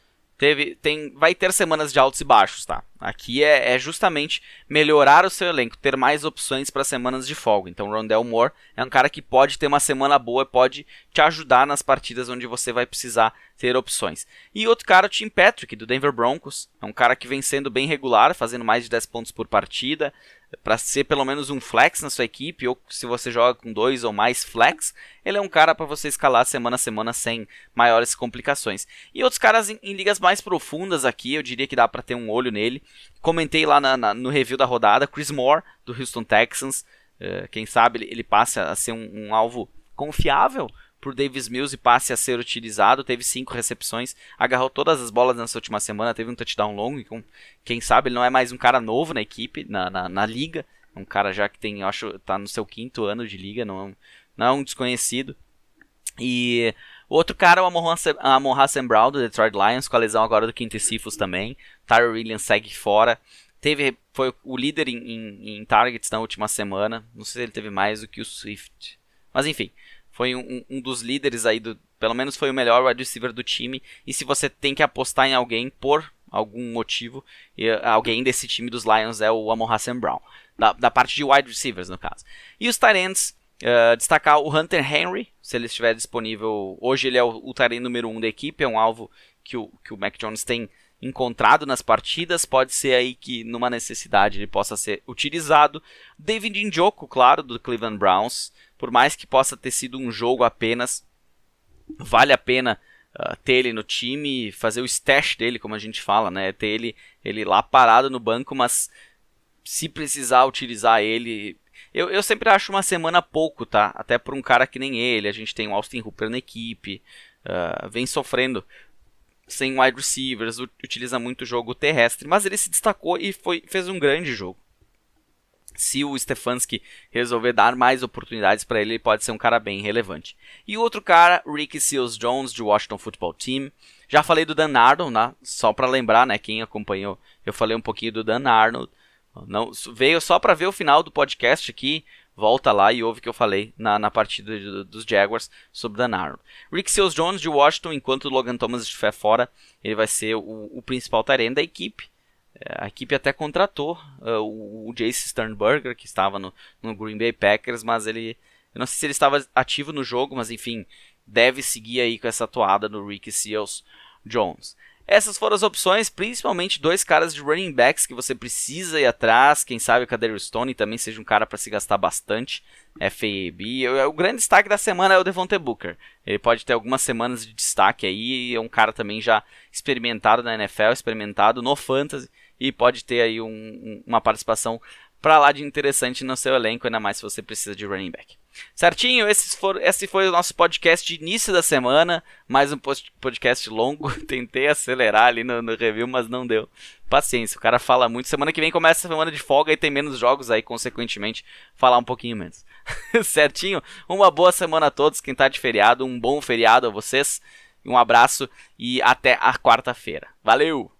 vai ter semanas de altos e baixos, tá? Aqui é justamente melhorar o seu elenco, ter mais opções para semanas de folga. Então, Rondale Moore é um cara que pode ter uma semana boa e pode te ajudar nas partidas onde você vai precisar ter opções. E outro cara, o Tim Patrick, do Denver Broncos, é um cara que vem sendo bem regular, fazendo mais de 10 pontos por partida, para ser pelo menos um flex na sua equipe, ou se você joga com 2 ou mais flex, ele é um cara para você escalar semana a semana sem maiores complicações. E outros caras em ligas mais profundas aqui, eu diria que dá para ter um olho nele. Comentei lá no review da rodada, Chris Moore, do Houston Texans, quem sabe ele passe a ser um alvo confiável por Davis Mills e passe a ser utilizado. Teve 5 recepções, agarrou todas as bolas nessa última semana, teve um touchdown longo, então, quem sabe ele não é mais um cara novo na equipe, na liga, um cara já que tem, eu acho, tá no seu 5º ano de liga, não é um desconhecido. E o outro cara é o Amon-Ra St. Brown, do Detroit Lions, com a lesão agora do Quintus Cephus também. Tyrell Williams segue fora. Foi o líder em targets na última semana, não sei se ele teve mais do que o Swift, mas enfim, foi um dos líderes aí, pelo menos foi o melhor wide receiver do time. E se você tem que apostar em alguém por algum motivo, alguém desse time dos Lions é o Amon-Ra St. Brown, da parte de wide receivers no caso. E os tight ends, destacar o Hunter Henry, se ele estiver disponível. Hoje ele é o tight end número 1 da equipe, é um alvo que o Mac Jones tem encontrado nas partidas, pode ser aí que numa necessidade ele possa ser utilizado. David Njoku, claro, do Cleveland Browns, por mais que possa ter sido um jogo apenas, vale a pena ter ele no time, fazer o stash dele, como a gente fala, né? Ter ele lá parado no banco, mas se precisar utilizar ele... Eu sempre acho uma semana pouco, tá? Até por um cara que nem ele. A gente tem o Austin Hooper na equipe, vem sofrendo sem wide receivers, utiliza muito o jogo terrestre, mas ele se destacou e fez um grande jogo. Se o Stefanski resolver dar mais oportunidades para ele pode ser um cara bem relevante. E o outro cara, Ricky Seals-Jones, de Washington Football Team. Já falei do Dan Arnold, né? Só para lembrar, né, quem acompanhou, eu falei um pouquinho do Dan Arnold. Não, veio só para ver o final do podcast aqui, volta lá e ouve o que eu falei na partida dos Jaguars sobre Dan Arnold. Rick Seals-Jones de Washington, enquanto o Logan Thomas estiver fora, ele vai ser o principal tight end da equipe. A equipe até contratou o Jace Sternberger, que estava no Green Bay Packers, mas eu não sei se ele estava ativo no jogo, mas enfim, deve seguir aí com essa atuada no Rick Seals-Jones. Essas foram as opções, principalmente 2 caras de running backs que você precisa ir atrás. Quem sabe o Kadarius Toney também seja um cara para se gastar bastante. FAB. O grande destaque da semana é o Devontae Booker. Ele pode ter algumas semanas de destaque aí. É um cara também já experimentado na NFL, experimentado no Fantasy. E pode ter aí uma participação para lá de interessante no seu elenco, ainda mais se você precisa de running back. Certinho? Esse foi o nosso podcast de início da semana. Mais um podcast longo. Tentei acelerar ali no review, mas não deu. Paciência, o cara fala muito. Semana que vem começa a semana de folga e tem menos jogos aí, consequentemente, falar um pouquinho menos. Certinho? Uma boa semana a todos. Quem tá de feriado, um bom feriado a vocês. Um abraço e até a quarta-feira. Valeu!